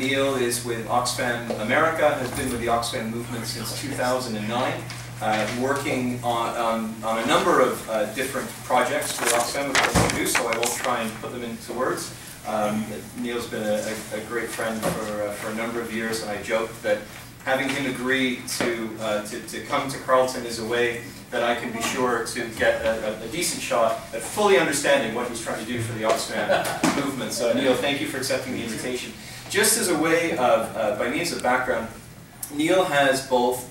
Neal is with Oxfam America, has been with the Oxfam movement since 2009, working on a number of different projects with Oxfam, which I won't do, so I won't try and put them into words. Neal's been a great friend for a number of years, and I joke that having him agree to come to Carleton is a way that I can be sure to get a decent shot at fully understanding what he's trying to do for the Oxfam movement. So Neal, thank you for accepting the invitation. Just as a way of, by means of background, Neal has both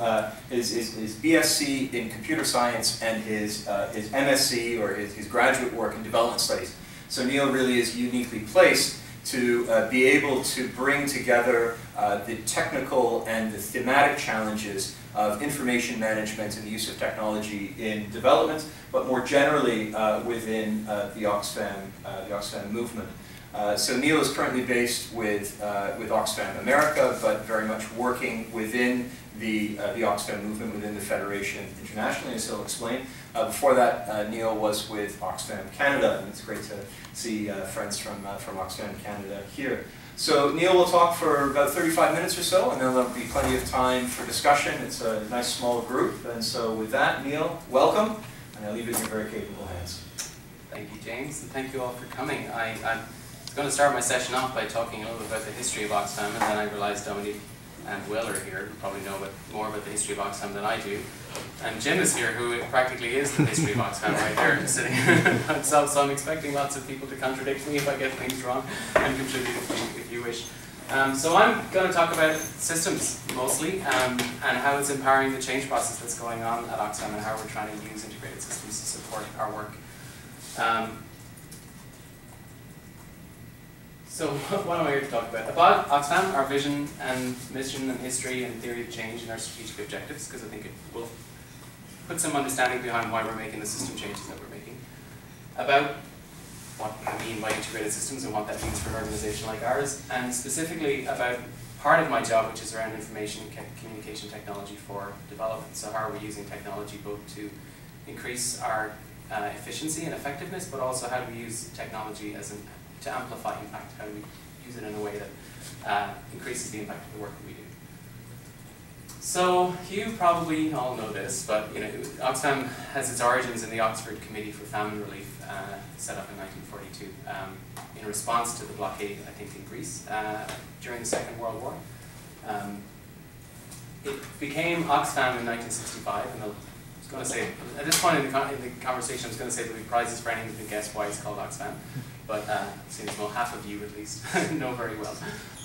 his BSc in computer science and his MSc, or his graduate work in development studies. So Neal really is uniquely placed to be able to bring together the technical and the thematic challenges of information management and the use of technology in development, but more generally within the Oxfam movement. So Neal is currently based with Oxfam America, but very much working within the Oxfam movement, within the Federation internationally, as he'll explain. Before that, Neal was with Oxfam Canada, and it's great to see friends from Oxfam Canada here. So Neal will talk for about 35 minutes or so, and then there'll be plenty of time for discussion. It's a nice small group, and so with that, Neal, welcome, and I leave it in your very capable hands. Thank you, James, and thank you all for coming. I'm going to start my session off by talking a little bit about the history of Oxfam, and then I realised Dominique and Will are here, who probably know more about the history of Oxfam than I do. And Jim is here, who practically is the history of Oxfam right there, sitting himself, so I'm expecting lots of people to contradict me if I get things wrong, and contribute if you wish. So I'm going to talk about systems, mostly, and how it's empowering the change process that's going on at Oxfam, and how we're trying to use integrated systems to support our work. So what am I here to talk about? About Oxfam, our vision and mission and history and theory of change and our strategic objectives, because I think it will put some understanding behind why we're making the system changes that we're making. About what I mean by integrated systems and what that means for an organization like ours, and specifically about part of my job, which is around information and communication technology for development. So how are we using technology both to increase our efficiency and effectiveness, but also how do we use technology to amplify impact? How do we use it in a way that increases the impact of the work that we do? So you probably all know this, but Oxfam has its origins in the Oxford Committee for Famine Relief, set up in 1942 in response to the blockade, I think, in Greece during the Second World War. It became Oxfam in 1965, and I was going to say, at this point in the conversation, I was going to say there'll be prizes for anyone who can guess why it's called Oxfam. But it seems well, half of you at least know very well.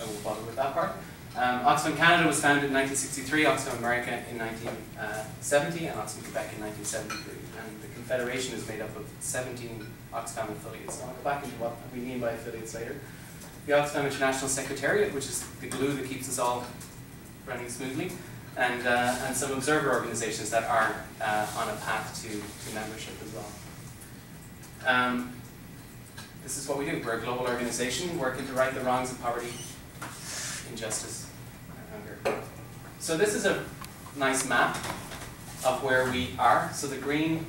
I won't bother with that part. Oxfam Canada was founded in 1963, Oxfam America in 1970, and Oxfam Quebec in 1973. And the Confederation is made up of 17 Oxfam affiliates. So I'll go back into what we mean by affiliates later. The Oxfam International Secretariat, which is the glue that keeps us all running smoothly, and some observer organizations that are on a path to membership as well. This is what we do. We're a global organization working to right the wrongs of poverty, injustice, and hunger. So this is a nice map of where we are. So the green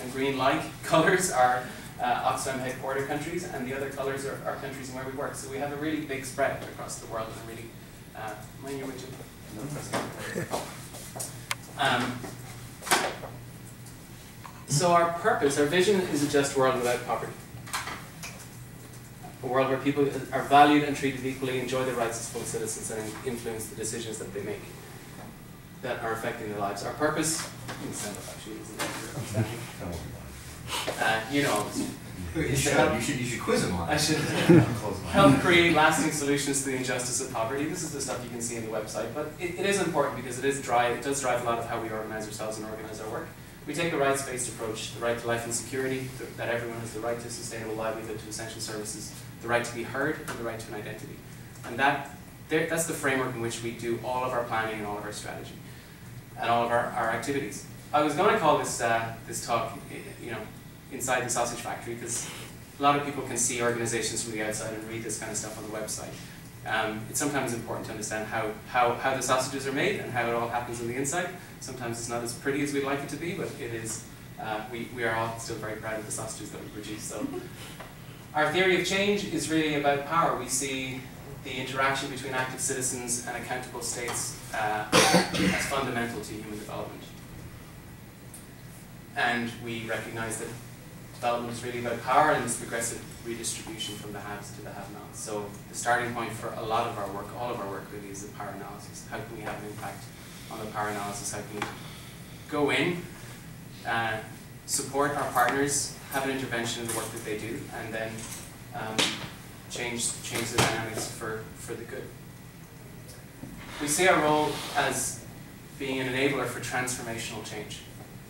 and green-like colors are Oxfam headquarter countries, and the other colors are countries in where we work. So we have a really big spread across the world, and a really mind your widget. So our purpose, our vision is a just world without poverty. A world where people are valued and treated equally, enjoy their rights as full citizens, and influence the decisions that they make that are affecting their lives. Our purpose, you know, You should quiz him on it. I should help create lasting solutions to the injustice of poverty. This is the stuff you can see on the website, but it is important because it does drive a lot of how we organize ourselves and organize our work. We take a rights-based approach, the right to life and security, that everyone has the right to sustainable livelihood, to essential services, the right to be heard, and the right to an identity. And that's the framework in which we do all of our planning and all of our strategy, and all of our activities. I was going to call this this talk, inside the sausage factory, because a lot of people can see organizations from the outside and read this kind of stuff on the website. It's sometimes important to understand how the sausages are made and how it all happens on the inside. Sometimes it's not as pretty as we'd like it to be, but it is. We are all still very proud of the sausages that we produce. So, our theory of change is really about power. We see the interaction between active citizens and accountable states as fundamental to human development. And we recognize that development is really about power and this progressive redistribution from the haves to the have-nots. So the starting point for a lot of our work, all of our work really, is the power analysis. How can we have an impact on the power analysis? How can we go in, support our partners, have an intervention in the work that they do, and then change the dynamics for the good. We see our role as being an enabler for transformational change.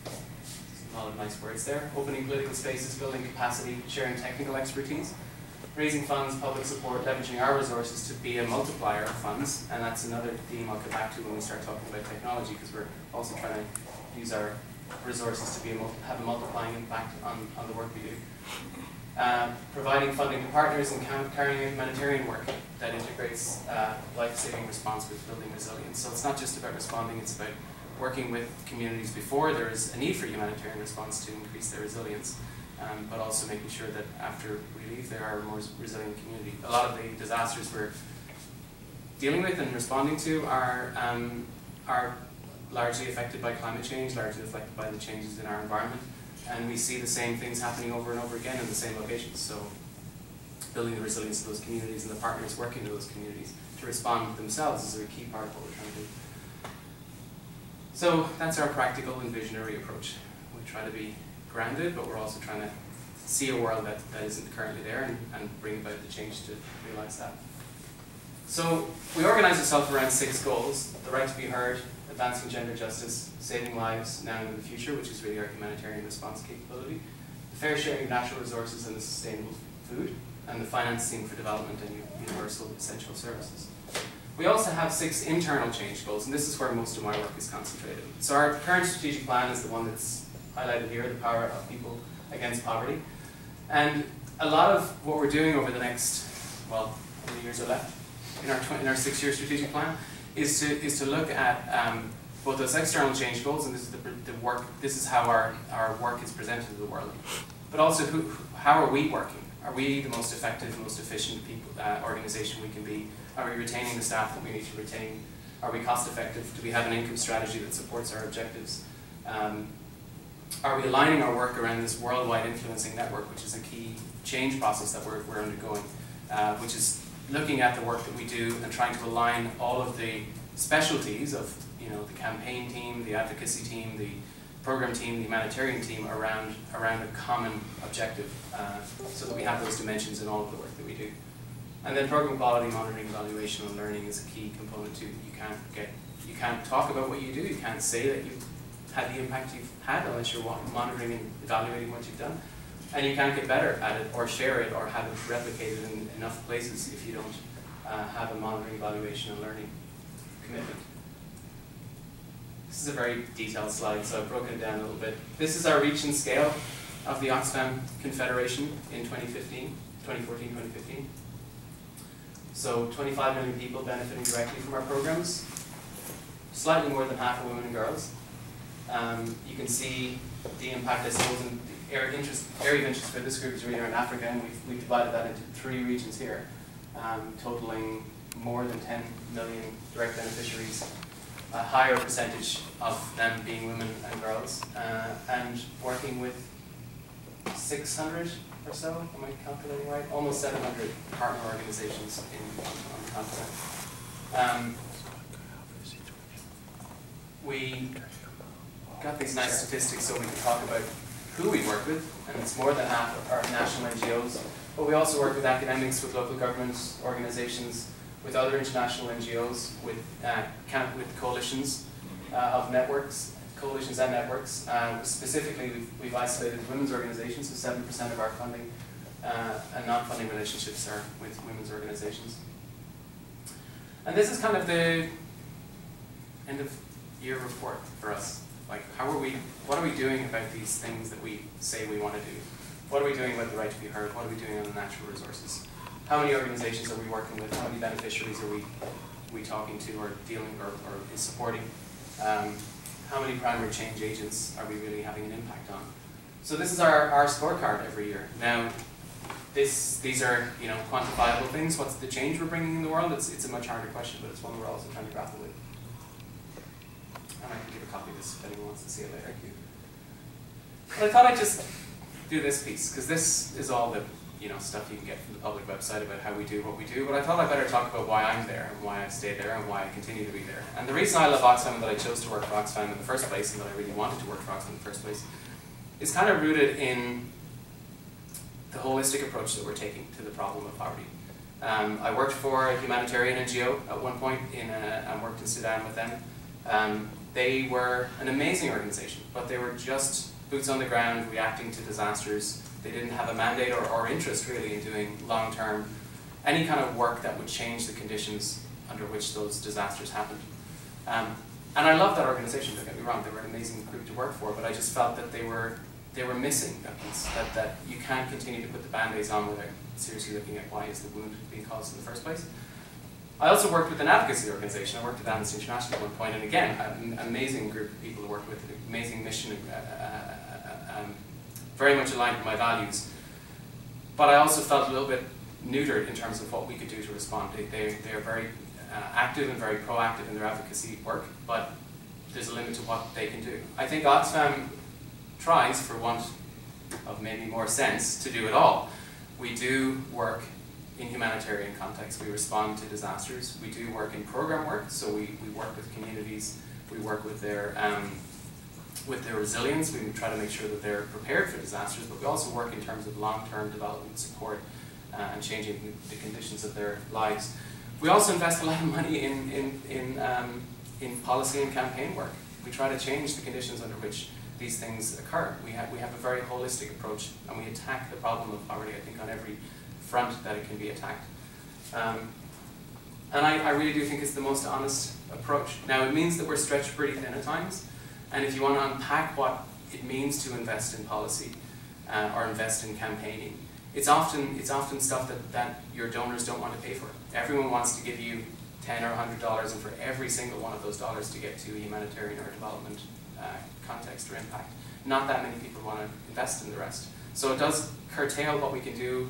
A lot of nice words there. Opening political spaces, building capacity, sharing technical expertise, raising funds, public support, leveraging our resources to be a multiplier of funds. And that's another theme I'll come back to when we start talking about technology, because we're also trying to use our resources to have a multiplying impact on the work we do. Providing funding to partners and carrying out humanitarian work that integrates life-saving response with building resilience. So it's not just about responding, it's about working with communities before there is a need for humanitarian response to increase their resilience, but also making sure that after we leave there are a more resilient community. A lot of the disasters we're dealing with and responding to are largely affected by climate change, largely affected by the changes in our environment, and we see the same things happening over and over again in the same locations. So building the resilience of those communities and the partners working with those communities to respond themselves is a key part of what we're trying to do. So that's our practical and visionary approach. We try to be grounded, but we're also trying to see a world that isn't currently there and bring about the change to realize that. So we organize ourselves around 6 goals: the right to be heard, advancing gender justice, saving lives now and in the future, which is really our humanitarian response capability, the fair sharing of natural resources and the sustainable food, and the financing for development and universal essential services. We also have 6 internal change goals, and this is where most of my work is concentrated. So our current strategic plan is the one that's highlighted here, the power of people against poverty. And a lot of what we're doing over the next, well, how many years are left in our 6-year strategic plan, is to look at both those external change goals, and this is the work. This is how our work is presented to the world. But also, how are we working? Are we the most effective, most efficient organization we can be? Are we retaining the staff that we need to retain? Are we cost effective? Do we have an income strategy that supports our objectives? Are we aligning our work around this worldwide influencing network, which is a key change process that we're undergoing, which is looking at the work that we do and trying to align all of the specialties of the campaign team, the advocacy team, the program team, the humanitarian team around a common objective, so that we have those dimensions in all of the work that we do. And then program quality, monitoring, evaluation, and learning is a key component too. You can't talk about what you do. You can't say that you've had the impact you've had unless you're monitoring and evaluating what you've done. And you can't get better at it or share it or have it replicated in enough places if you don't have a monitoring, evaluation, and learning commitment. This is a very detailed slide, so I've broken it down a little bit. This is our reach and scale of the Oxfam Confederation in 2014-2015. So 25 million people benefiting directly from our programs, slightly more than half are women and girls. You can see the impact, I suppose, and the area of interest for this group is really around Africa, and we've divided that into 3 regions here, totaling more than 10 million direct beneficiaries, a higher percentage of them being women and girls, and working with 600 or so, am I calculating right? Almost 700 partner organizations on the continent. We got these nice statistics so we can talk about who we work with, and it's more than half of our national NGOs, but we also work with academics, with local governments, organizations, with other international NGOs, with coalitions of networks, coalitions and networks. Specifically, we've isolated women's organizations, so 7% of our funding and non-funding relationships are with women's organizations. And this is kind of the end of year report for us. Like, what are we doing about these things that we say we want to do? What are we doing about the right to be heard? What are we doing on the natural resources? How many organizations are we working with? How many beneficiaries are we talking to or dealing or supporting? How many primary change agents are we really having an impact on? So this is our scorecard every year. Now, these are, you know, quantifiable things. What's the change we're bringing in the world? It's a much harder question, but it's one we're also trying to grapple with. And I can give a copy of this if anyone wants to see it later. But I thought I'd just do this piece, because this is all the, you know, stuff you can get from the public website about how we do what we do. But I thought I'd better talk about why I'm there, and why I've stayed there, and why I continue to be there. And the reason I love Oxfam, and that I chose to work for Oxfam in the first place, and that I really wanted to work for Oxfam in the first place, is kind of rooted in the holistic approach that we're taking to the problem of poverty. I worked for a humanitarian NGO at one point, I worked in Sudan with them. They were an amazing organization, but they were just boots on the ground, reacting to disasters. They didn't have a mandate or interest really in doing long-term, any kind of work that would change the conditions under which those disasters happened. And I love that organization, don't get me wrong, they were an amazing group to work for, but I just felt that they were missing that piece, that you can't continue to put the band-aids on without seriously looking at why is the wound being caused in the first place. I also worked with an advocacy organization. I worked with Amnesty International at one point, and again, an amazing group of people to work with, an amazing mission, very much aligned with my values. But I also felt a little bit neutered in terms of what we could do to respond. They are very active and very proactive in their advocacy work, but there's a limit to what they can do. I think Oxfam tries, for want of maybe more sense, to do it all. We do work in humanitarian contexts. We respond to disasters. We do work in program work, so we work with communities. We work with their resilience. We try to make sure that they're prepared for disasters, but we also work in terms of long-term development support and changing the conditions of their lives. We also invest a lot of money in policy and campaign work. We try to change the conditions under which these things occur. We have a very holistic approach, and we attack the problem of poverty, I think, on every front that it can be attacked. And I really do think it's the most honest approach. Now, it means that we're stretched pretty thin at times, and if you want to unpack what it means to invest in policy or invest in campaigning, it's often stuff that your donors don't want to pay for. Everyone wants to give you $10 or $100, and for every single one of those dollars to get to a humanitarian or development context or impact. Not that many people want to invest in the rest. So it does curtail what we can do.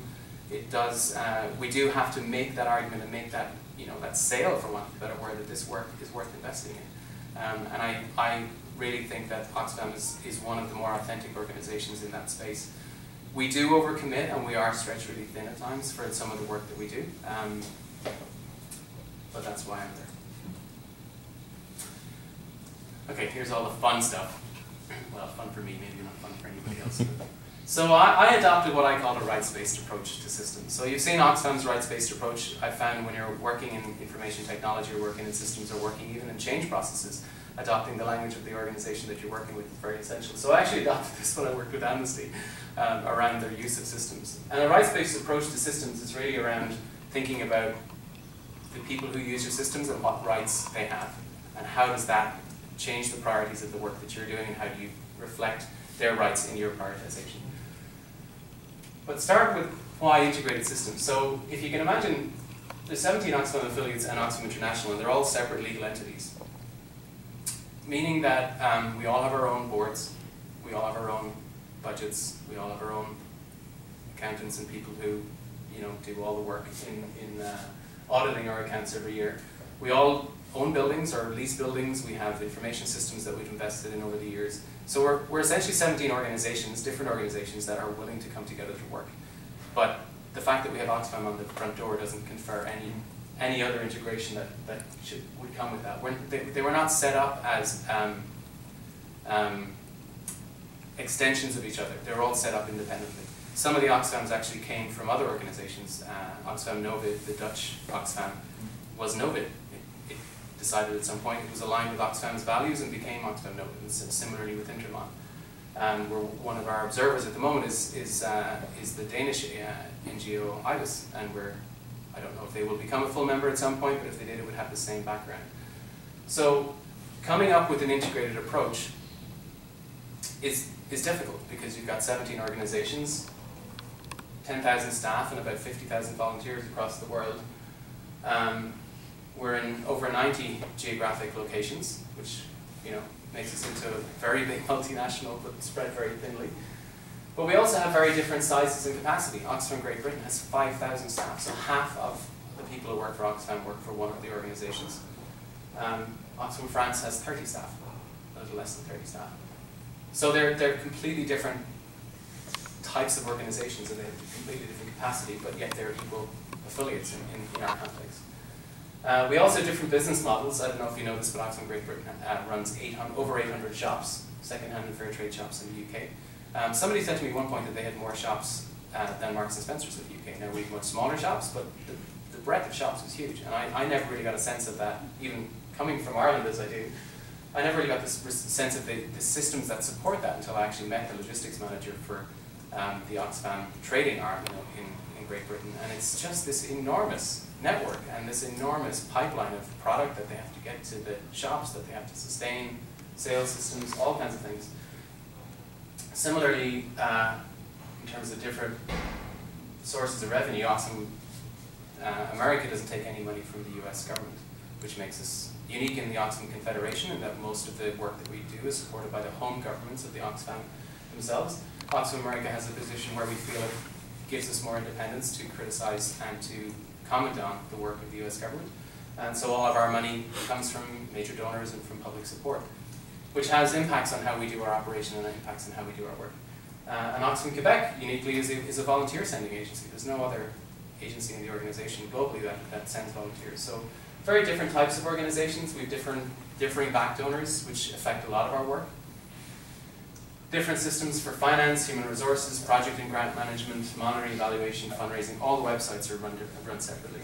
It does. We do have to make that argument and make that, you know, that sale, for want of a better word, that this work is worth investing in. And I really think that Oxfam is one of the more authentic organizations in that space. We do overcommit, and we are stretched really thin at times for some of the work that we do. But that's why I'm there. Okay, here's all the fun stuff. Well, fun for me, maybe not fun for anybody else. So I adopted what I call a rights-based approach to systems. So you've seen Oxfam's rights-based approach. I found when you're working in information technology or working in systems or working even in change processes, adopting the language of the organization that you're working with is very essential. So I actually adopted this when I worked with Amnesty around their use of systems. And a rights-based approach to systems is really around thinking about the people who use your systems and what rights they have, and how does that change the priorities of the work that you're doing, and how do you reflect their rights in your prioritization. But start with why integrated systems. So if you can imagine, there's 17 Oxfam affiliates and Oxfam International, and they're all separate legal entities. Meaning that we all have our own boards, we all have our own budgets, we all have our own accountants and people who, you know, do all the work in auditing our accounts every year. We all own buildings or lease buildings. We have information systems that we've invested in over the years. So we're essentially 17 organizations, different organizations that are willing to come together to work. But the fact that we have Oxfam on the front door doesn't confer any other integration that would come with that. They were not set up as extensions of each other. They were all set up independently. Some of the Oxfams actually came from other organizations. Oxfam Novib, the Dutch Oxfam, was Novib. It decided at some point it was aligned with Oxfam's values and became Oxfam Novib, and similarly with Intermon. Where one of our observers at the moment is the Danish NGO IBIS, and I don't know if they will become a full member at some point, but if they did, it would have the same background. So coming up with an integrated approach is difficult, because you've got 17 organizations, 10,000 staff, and about 50,000 volunteers across the world. We're in over 90 geographic locations, which, you know, makes us into a very big multinational, but spread very thinly. But we also have very different sizes and capacity. Oxfam Great Britain has 5,000 staff, so half of the people who work for Oxfam work for one of the organisations. Oxfam France has 30 staff, a little less than 30 staff. So they're completely different types of organisations, and they have completely different capacity, but yet they're equal affiliates in our context. We also have different business models. I don't know if you know this, but Oxfam Great Britain runs over 800 shops, second-hand and fair trade shops in the UK. Somebody said to me at one point that they had more shops than Marks and Spencer's in the UK. Now we have much smaller shops, but the breadth of shops was huge, and I never really got a sense of that, even coming from Ireland as I do. I never really got this sense of the systems that support that until I actually met the logistics manager for the Oxfam trading arm in Great Britain, and it's just this enormous network and this enormous pipeline of product that they have to get to the shops, that they have to sustain, sales systems, all kinds of things. Similarly, in terms of different sources of revenue, Oxfam America doesn't take any money from the US government, which makes us unique in the Oxfam Confederation in that most of the work that we do is supported by the home governments of the Oxfam themselves. Oxfam America has a position where we feel it gives us more independence to criticize and to comment on the work of the US government. And so all of our money comes from major donors and from public support, which has impacts on how we do our operation and impacts on how we do our work. And Oxfam Quebec, uniquely, is a volunteer sending agency. There's no other agency in the organization globally that sends volunteers. So very different types of organizations. We have differing back donors, which affect a lot of our work. Different systems for finance, human resources, project and grant management, monitoring, evaluation, fundraising. All the websites are run separately.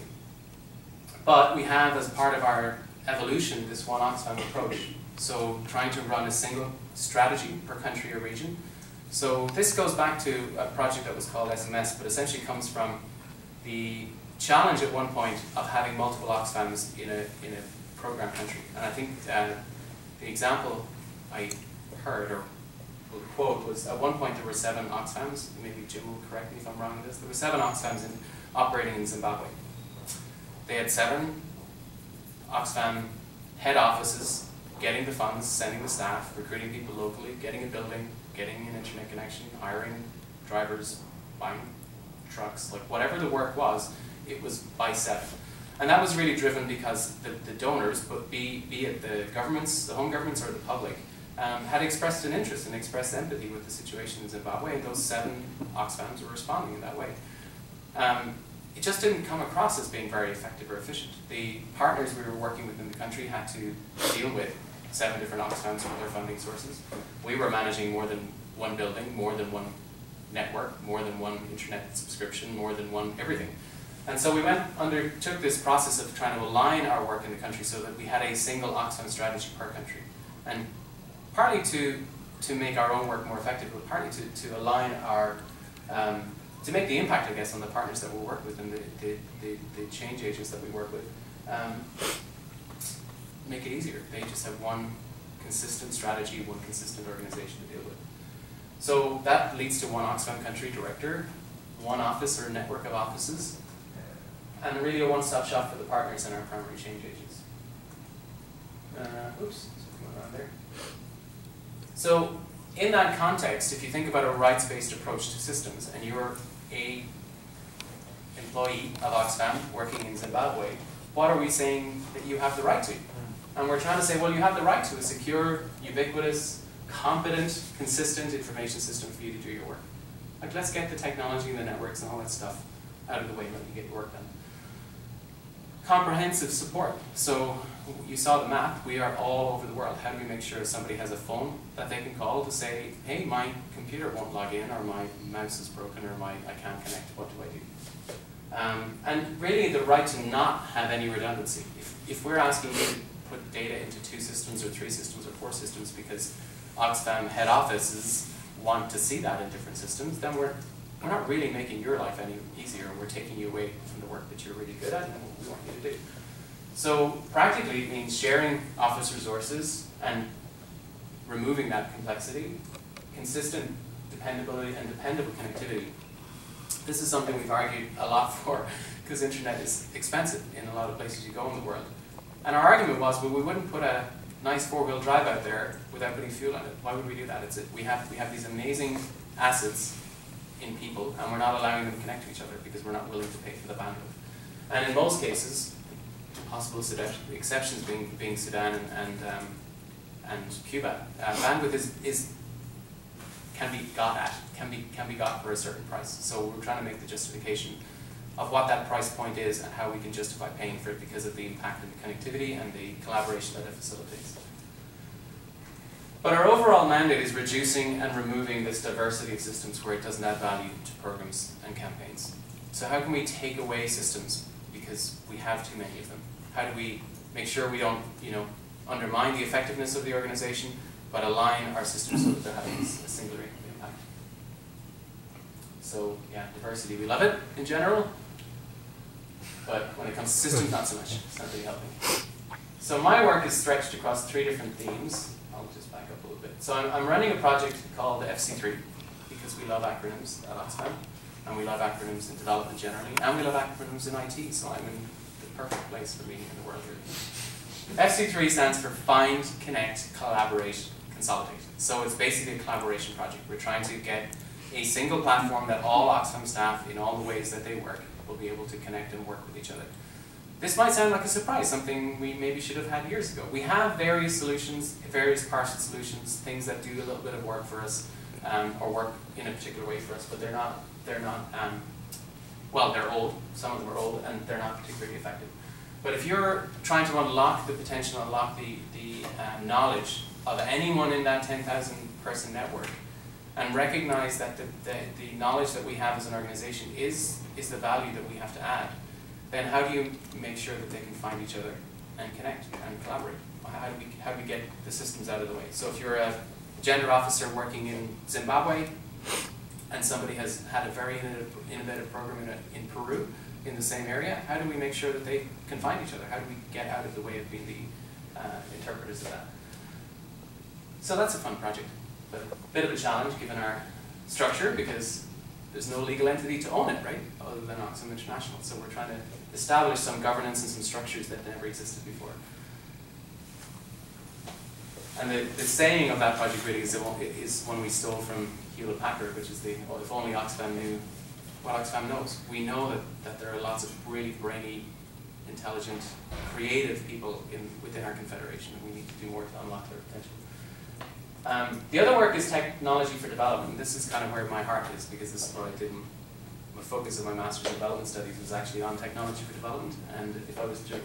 But we have, as part of our evolution, this one Oxfam approach. So trying to run a single strategy per country or region. So this goes back to a project that was called SMS, but essentially comes from the challenge at one point of having multiple Oxfams in a program country. And I think the example I heard, or will quote, was at one point there were 7 Oxfams. Maybe Jim will correct me if I'm wrong in this. There were 7 Oxfams operating in Zimbabwe. They had 7 Oxfam head offices getting the funds, sending the staff, recruiting people locally, getting a building, getting an internet connection, hiring drivers, buying trucks, like whatever the work was, it was by 7. And that was really driven because the donors, but be it the governments, the home governments or the public, had expressed an interest and expressed empathy with the situation in Zimbabwe, and those 7 Oxfams were responding in that way. It just didn't come across as being very effective or efficient. The partners we were working with in the country had to deal with 7 different Oxfams for their funding sources. We were managing more than one building, more than one network, more than one internet subscription, more than one everything. And so we undertook this process of trying to align our work in the country so that we had a single Oxfam strategy per country. And partly to make our own work more effective, but partly to align our, to make the impact, I guess, on the partners that we work with and the change agents that we work with, make it easier. They just have one consistent strategy, one consistent organization to deal with. So that leads to one Oxfam country director, one office or network of offices, and really a one-stop shop for the partners and our primary change agents. Oops, something went on there. So in that context, if you think about a rights-based approach to systems, and you're a employee of Oxfam working in Zimbabwe, what are we saying that you have the right to? And we're trying to say, well, you have the right to a secure, ubiquitous, competent, consistent information system for you to do your work. Like, let's get the technology and the networks and all that stuff out of the way and let you get your work done. Comprehensive support. So you saw the map. We are all over the world. How do we make sure somebody has a phone that they can call to say, hey, my computer won't log in, or my mouse is broken, or I can't connect, what do I do? And really the right to not have any redundancy. If we're asking you to put data into 2 systems or 3 systems or 4 systems because Oxfam head offices want to see that in different systems, then we're not really making your life any easier. We're taking you away from the work that you're really good at and what we want you to do. So practically it means sharing office resources and removing that complexity, consistent dependability and dependable connectivity. This is something we've argued a lot for because internet is expensive in a lot of places you go in the world. And our argument was, well, we wouldn't put a nice 4-wheel drive out there without putting fuel in it. Why would we do that? We have these amazing assets in people, and we're not allowing them to connect to each other because we're not willing to pay for the bandwidth. And in most cases, possible exceptions being Sudan and Cuba, bandwidth can be got for a certain price. So we're trying to make the justification of what that price point is and how we can justify paying for it because of the impact of the connectivity and the collaboration that it facilitates. But our overall mandate is reducing and removing this diversity of systems where it doesn't add value to programs and campaigns. So how can we take away systems because we have too many of them? How do we make sure we don't, undermine the effectiveness of the organization, but align our systems so that they're having a singular impact? So yeah, diversity, we love it in general, but when it comes to systems, not so much. It's not really helping. So my work is stretched across 3 different themes. I'll just back up a little bit. So I'm running a project called FC3 because we love acronyms at Oxfam, and we love acronyms in development generally, and we love acronyms in IT, so I'm in the perfect place for me in the world really. FC3 stands for Find, Connect, Collaborate, Consolidate. So it's basically a collaboration project. We're trying to get a single platform that all Oxfam staff, in all the ways that they work, will be able to connect and work with each other. This might sound like a surprise, something we maybe should have had years ago. We have various solutions, various partial solutions, things that do a little bit of work for us, or work in a particular way for us, but they're old. Some of them are old, and they're not particularly effective. But if you're trying to unlock the potential, unlock the knowledge of anyone in that 10,000 person network, and recognize that the knowledge that we have as an organization is the value that we have to add, then how do you make sure that they can find each other and connect and collaborate? How do we get the systems out of the way? So if you're a gender officer working in Zimbabwe, and somebody has had a very innovative program in Peru, in the same area, how do we make sure that they can find each other? How do we get out of the way of being the interpreters of that? So that's a fun project, but a bit of a challenge given our structure because there's no legal entity to own it, right? Other than Oxfam International. So we're trying to establish some governance and some structures that never existed before. And the saying of that project really is one we stole from Hewlett Packard, which is if only Oxfam knew what Oxfam knows. We know that there are lots of really brainy, intelligent, creative people within our confederation, and we need to do more to unlock their potential. The other work is technology for development. This is kind of where my heart is, because this is what I did. My focus of my Master's in Development Studies was actually on technology for development, and if I was to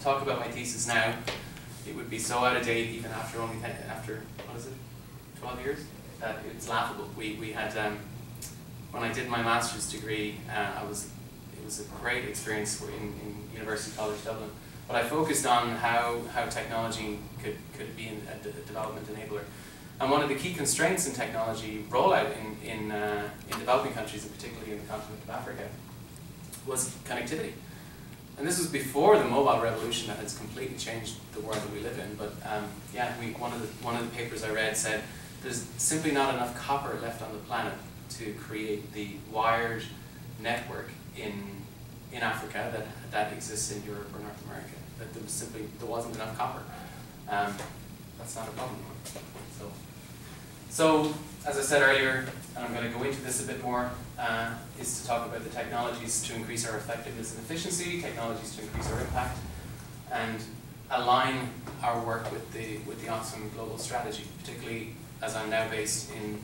talk about my thesis now, it would be so out of date even after what is it, 12 years, that it's laughable. We had, when I did my Master's degree, it was a great experience in University College Dublin, but I focused on how technology could be a development enabler. And one of the key constraints in technology rollout in developing countries, and particularly in the continent of Africa, was connectivity. And this was before the mobile revolution that has completely changed the world that we live in. But yeah, one of the papers I read said there's simply not enough copper left on the planet to create the wired network in Africa that exists in Europe or North America. That there wasn't enough copper. That's not a problem anymore. So as I said earlier, and I'm going to go into this a bit more, is to talk about the technologies to increase our effectiveness and efficiency, technologies to increase our impact, and align our work with the Oxfam global strategy, particularly as I'm now based in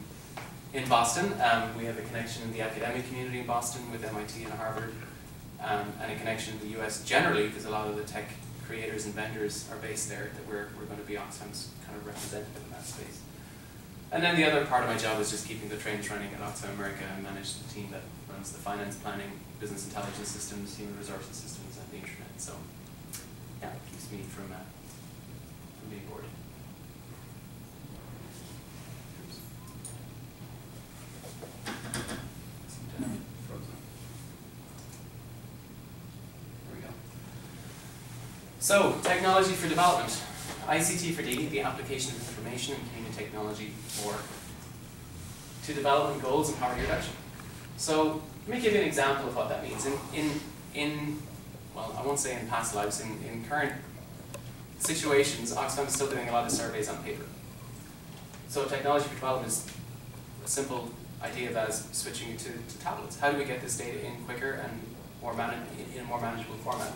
Boston. We have a connection in the academic community in Boston with MIT and Harvard, and a connection in the US generally, because a lot of the tech creators and vendors are based there, that we're going to be Oxfam's kind of representative in that space. And then the other part of my job is just keeping the trains running at Oxfam America. I manage the team that runs the finance planning, business intelligence systems, human resources systems, and the internet. So yeah, it keeps me from being bored. So, technology for development. ICT for D, the application of information and communication technology to development goals and poverty reduction. So, let me give you an example of what that means. Well, I won't say in past lives, in current situations, Oxfam is still doing a lot of surveys on paper. So, technology for development is a simple idea of that is switching it to tablets. How do we get this data in quicker and in a more manageable format?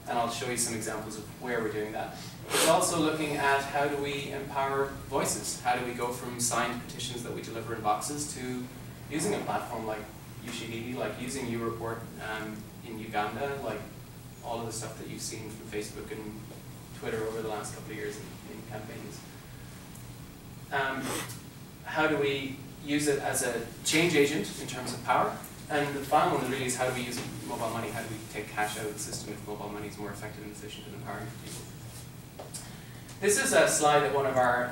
And I'll show you some examples of where we're doing that. It's also looking at how do we empower voices? How do we go from signed petitions that we deliver in boxes to using a platform like USHDD, like using YouReport in Uganda, like all of the stuff that you've seen from Facebook and Twitter over the last couple of years in campaigns. How do we use it as a change agent in terms of power? And the final one really is how do we use mobile money? How do we take cash out of the system if mobile money is more effective and efficient in empowering people? This is a slide that one of our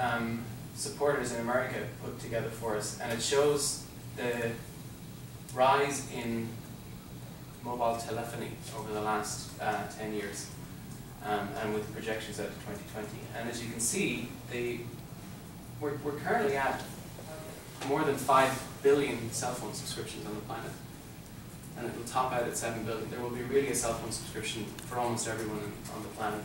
supporters in America put together for us, and it shows the rise in mobile telephony over the last 10 years, and with projections out to 2020. And as you can see, we're currently at more than 5 billion cell phone subscriptions on the planet, and it will top out at 7 billion. There will be really a cell phone subscription for almost everyone on the planet.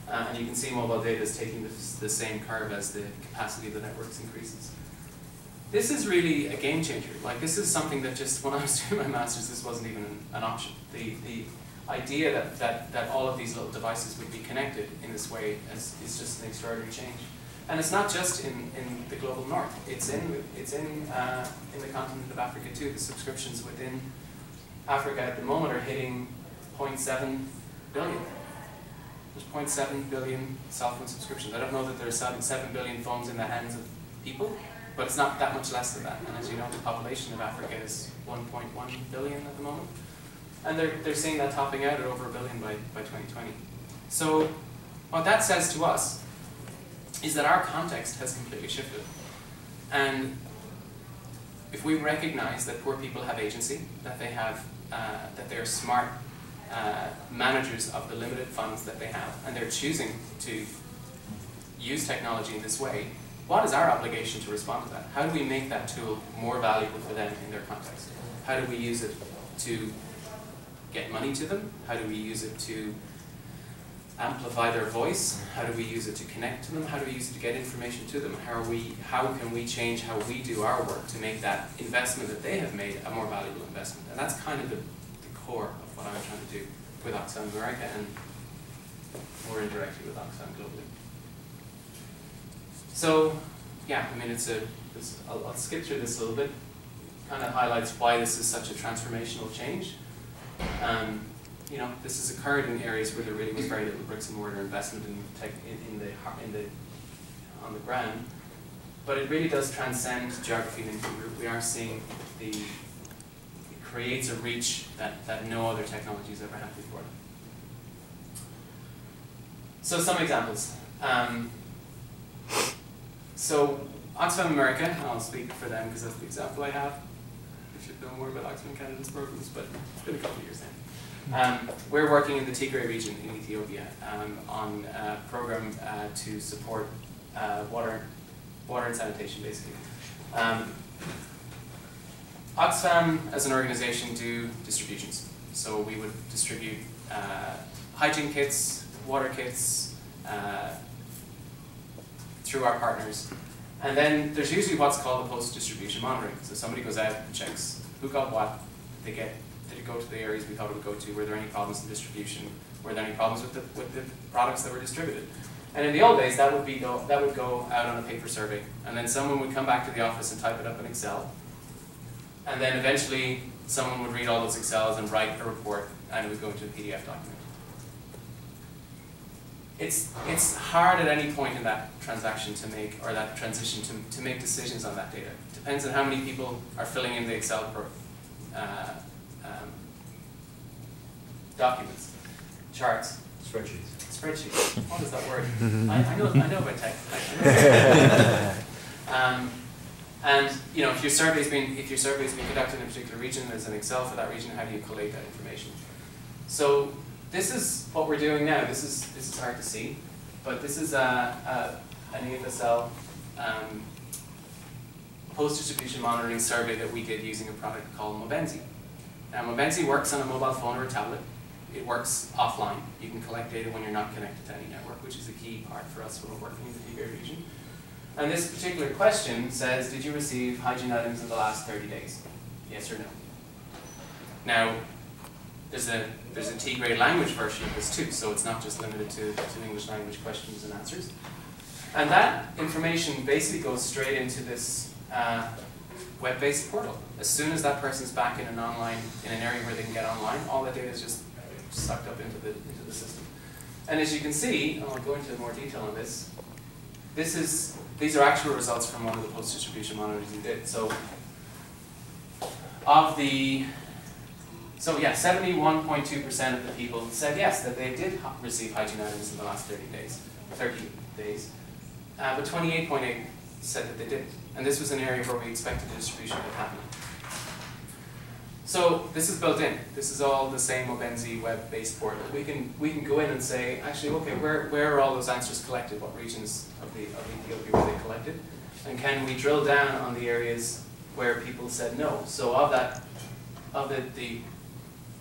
And you can see mobile data is taking the same curve as the capacity of the networks increases. This is really a game changer. Like, this is something that just, when I was doing my master's, this wasn't even an option. The idea that all of these little devices would be connected in this way is just an extraordinary change. And it's not just in the global north. It's in the continent of Africa too. The subscriptions within Africa at the moment are hitting 0.7 billion. There's 0.7 billion cell phone subscriptions. I don't know that there's 7 billion phones in the hands of people, but it's not that much less than that. And as you know, the population of Africa is 1.1 billion at the moment. And they're seeing that topping out at over 1 billion by 2020. So what that says to us is that our context has completely shifted. And if we recognize that poor people have agency, that they have, that they're smart managers of the limited funds that they have, and they're choosing to use technology in this way, what is our obligation to respond to that? How do we make that tool more valuable for them in their context? How do we use it to get money to them? How do we use it to amplify their voice? How do we use it to connect to them? How do we use it to get information to them? How can we change how we do our work to make that investment that they have made a more valuable investment? And that's kind of the core of what I'm trying to do with Oxfam America and more indirectly with Oxfam globally. So, yeah, I mean, I'll skip through this a little bit. Kind of highlights why this is such a transformational change. You know, this has occurred in areas where there really was very little bricks and mortar investment on the ground, but it really does transcend geography and income group. We are seeing it creates a reach that no other technology has ever had before. So some examples. So Oxfam America, and I'll speak for them because that's the example I have. I should know more about Oxfam Canada's programs, but it's been a couple of years now. We're working in the Tigray region in Ethiopia on a program to support water and sanitation, basically. Oxfam, as an organization, do distributions. So we would distribute hygiene kits, water kits, through our partners. And then there's usually what's called a post-distribution monitoring. So somebody goes out and checks who got what, did it go to the areas we thought it would go to, were there any problems in distribution, were there any problems with the products that were distributed. And in the old days, that would go out on a paper survey, and then someone would come back to the office and type it up in Excel, and then eventually someone would read all those Excels and write a report, and it would go into a PDF document. It's hard at any point in that transaction to make, or that transition to make decisions on that data. It depends on how many people are filling in the Excel documents, charts. Spreadsheets. What is that word? I know about tech. And you know, if your survey's been conducted in a particular region, there's an Excel for that region. How do you collate that information? So this is what we're doing now. This is hard to see, but this is an EFSL post-distribution monitoring survey that we did using a product called Mobenzi. Now Mobenzi works on a mobile phone or a tablet. It works offline. You can collect data when you're not connected to any network, which is a key part for us when we're working in the Tigray region. And this particular question says, did you receive hygiene items in the last 30 days? Yes or no? Now, there's a T-grade language version of this too, so it's not just limited to English language questions and answers. And that information basically goes straight into this web-based portal. As soon as that person's back in an area where they can get online, all that data is just sucked up into the system. And as you can see, and I'll go into more detail on this, these are actual results from one of the post-distribution monitors we did. So, yeah, 71.2% of the people said yes, that they did receive hygiene items in the last 30 days. But 28.8% said that they didn't. And this was an area where we expected the distribution to happen. So this is built in. This is all the same Obenzi web-based portal. We can go in and say, actually, okay, where are all those answers collected? What regions of Ethiopia were they collected? And can we drill down on the areas where people said no? So of the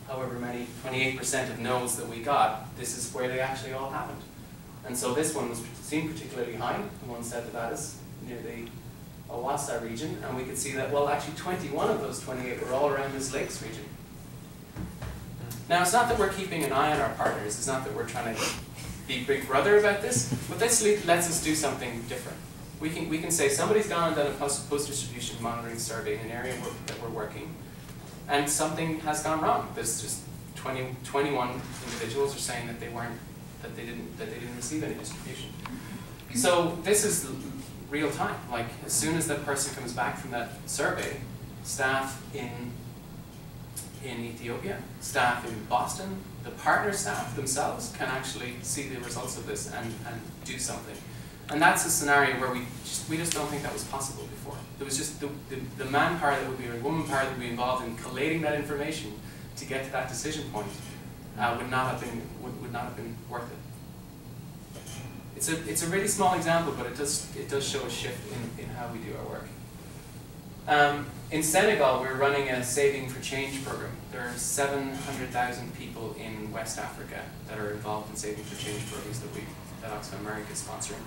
however many, 28% of no's that we got, this is where they actually all happened. And so this one seemed particularly high. The one said that is near the Awassa region, and we could see that, well, actually 21 of those 28 were all around this lakes region. Now, it's not that we're keeping an eye on our partners, it's not that we're trying to be big brother about this, but this lets us do something different. We can say somebody's gone and done a post-distribution monitoring survey in an area that we're working, and something has gone wrong. There's just 21 individuals are saying that they didn't receive any distribution. So this is real time. Like, as soon as that person comes back from that survey, staff in Ethiopia, staff in Boston, the partner staff themselves can actually see the results of this and do something. And that's a scenario where we just don't think that was possible before. There was just the manpower that would be, or womanpower that would be involved in collating that information to get to that decision point would not have been worth it. It's a really small example, but it does show a shift in how we do our work. In Senegal, we're running a Saving for Change program. There are 700,000 people in West Africa that are involved in Saving for Change programs that Oxfam America is sponsoring.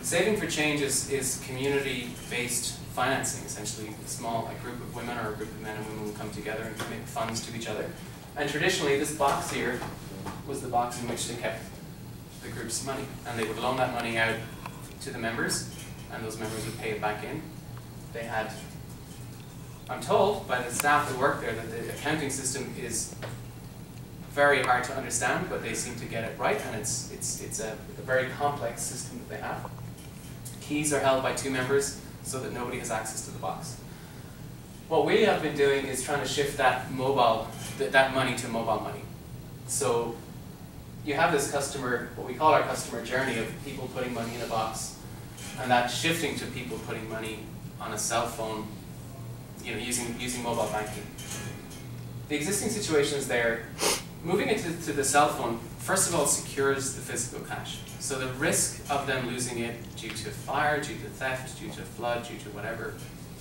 Saving for Change is community-based financing, essentially. A group of women or a group of men and women will come together and commit funds to each other. And traditionally, this box here was the box in which they kept the group's money. And they would loan that money out to the members, and those members would pay it back in. They had, I'm told by the staff that work there, that the accounting system is very hard to understand, but they seem to get it right, and it's a very complex system that they have. Keys are held by 2 members so that nobody has access to the box. What we have been doing is trying to shift that money to mobile money. So you have this customer, what we call our customer journey, of people putting money in a box, and that shifting to people putting money on a cell phone, using mobile banking. The existing situation is there. Moving it to the cell phone, first of all, secures the physical cash. So the risk of them losing it due to fire, due to theft, due to flood, due to whatever,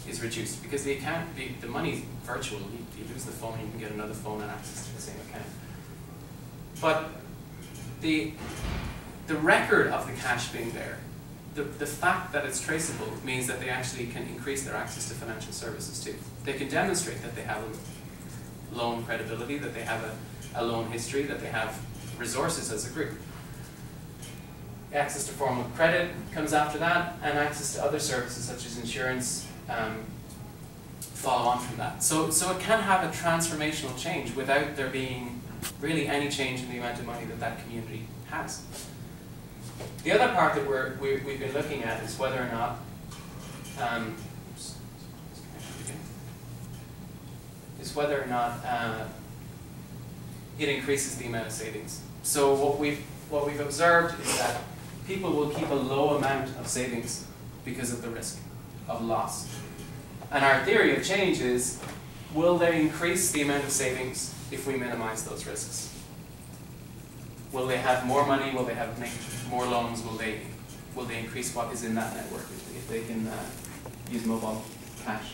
is reduced, because the money is virtual. You lose the phone, you can get another phone and access to the same account. But the record of the cash being there, the fact that it's traceable, means that they actually can increase their access to financial services too. They can demonstrate that they have a loan credibility, that they have a loan history, that they have resources as a group. Access to formal credit comes after that, and access to other services such as insurance follow on from that. So it can have a transformational change without there being really any change in the amount of money that community has. The other part that we've been looking at is whether or not it increases the amount of savings. So what we've observed is that people will keep a low amount of savings because of the risk of loss. And our theory of change is, will they increase the amount of savings if we minimize those risks? Will they have more money? Will they make more loans? Will they increase what is in that network if they can use mobile cash?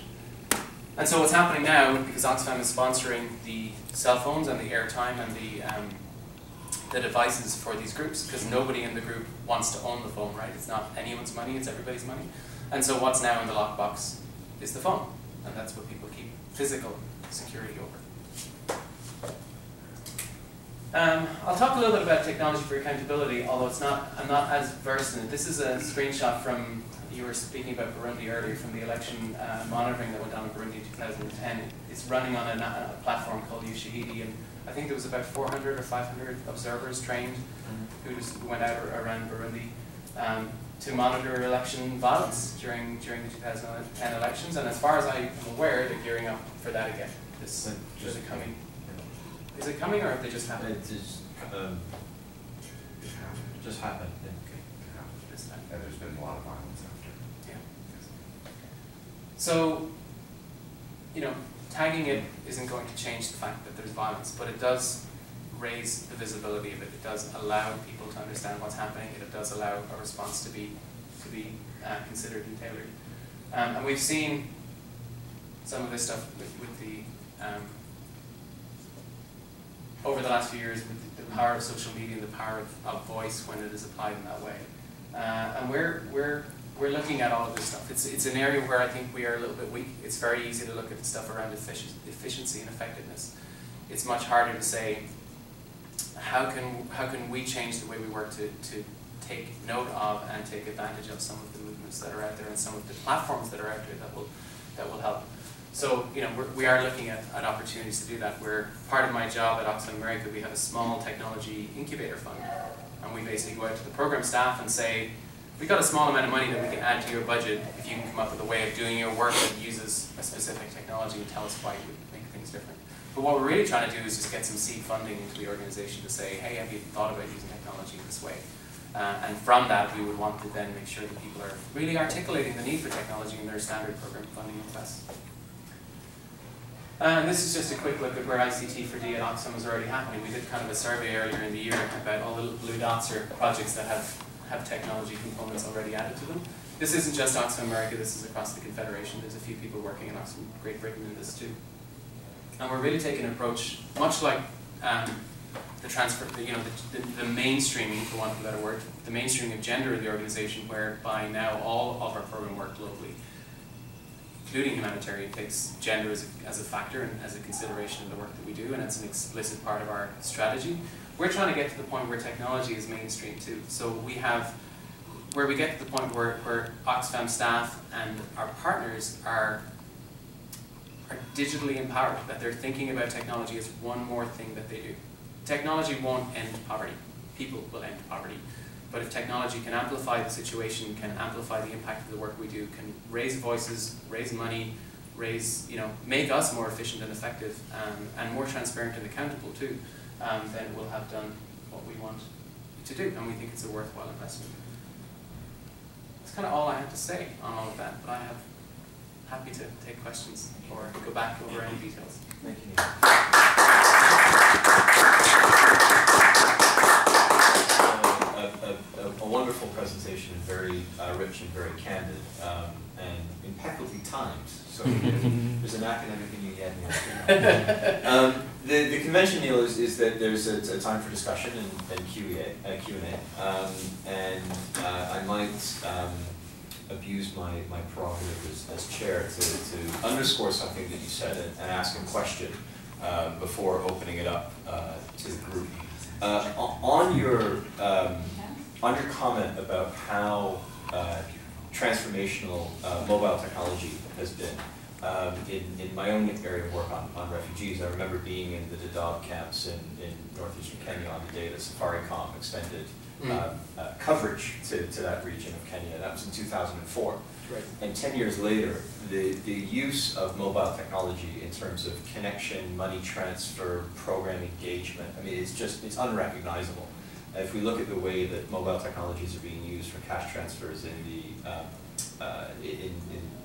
And so what's happening now, because Oxfam is sponsoring the cell phones and the airtime and the the devices for these groups, because nobody in the group wants to own the phone, right? It's not anyone's money, it's everybody's money. And so what's now in the lockbox is the phone, and that's what people keep physical security over. I'll talk a little bit about technology for accountability, although I'm not as versed in it. This is a screenshot from, you were speaking about Burundi earlier, from the election monitoring that went on in Burundi in 2010. It's running on a platform called Ushahidi, and I think there was about 400 or 500 observers trained who went out around Burundi to monitor election violence during the 2010 elections. And as far as I'm aware, they're gearing up for that again. Is it coming? Is it coming, or have they just happened? It just happened. Okay. And there's been a lot of violence after. Yeah. So, you know, tagging it isn't going to change the fact that there's violence, but it does raise the visibility of it. It does allow people to understand what's happening. It does allow a response to be considered and tailored. And we've seen some of this stuff with the over the last few years with the power of social media and the power of voice when it is applied in that way. And we're looking at all of this stuff. It's an area where I think we are a little bit weak. It's very easy to look at the stuff around efficiency and effectiveness. It's much harder to say, how can we change the way we work to take note of and take advantage of some of the movements that are out there and some of the platforms that are out there that will help. So, you know, we are looking at opportunities to do that. We're part of my job at Oxfam America. We have a small technology incubator fund, and we basically go out to the program staff and say, we've got a small amount of money that we can add to your budget if you can come up with a way of doing your work that uses a specific technology and tell us why you would make things different. But what we're really trying to do is just get some seed funding into the organization to say, hey, have you thought about using technology in this way? And from that, we would want to then make sure that people are really articulating the need for technology in their standard program funding requests. And this is just a quick look at where ICT4D at Oxfam was already happening. We did kind of a survey earlier in the year about all the little blue dots or projects that have technology components already added to them. This isn't just Oxfam America, this is across the Confederation. There's a few people working in Oxfam, Great Britain in this too. And we're really taking an approach, much like the transfer, the mainstreaming, for want of a better word, the mainstreaming of gender in the organization, whereby now all of our program work globally, including humanitarian, takes gender as a factor and as a consideration in the work that we do, and it's an explicit part of our strategy. We're trying to get to the point where technology is mainstream too. So we have, where we get to the point where Oxfam staff and our partners are digitally empowered, that they're thinking about technology as one more thing that they do. Technology won't end poverty. People will end poverty. But if technology can amplify the situation, can amplify the impact of the work we do, can raise voices, raise money, make us more efficient and effective, and more transparent and accountable too, then we'll have done what we want to do, and we think it's a worthwhile investment. That's kind of all I have to say on all of that, but I am happy to take questions or go back over any details. Thank you. A wonderful presentation, very rich and very candid, and impeccably timed. So there's an academic in you yet. The convention, Neal, is that there's a time for discussion and Q&A, and I might abuse my prerogative as chair to underscore something that you said and ask a question before opening it up to the group. On your comment about how transformational mobile technology has been, in my own area of work on refugees, I remember being in the Dadaab camps in northeastern Kenya on the day that Safaricom extended coverage to that region of Kenya. That was in 2004. Right. And 10 years later, the use of mobile technology in terms of connection, money transfer, program engagement, I mean, it's unrecognizable. If we look at the way that mobile technologies are being used for cash transfers in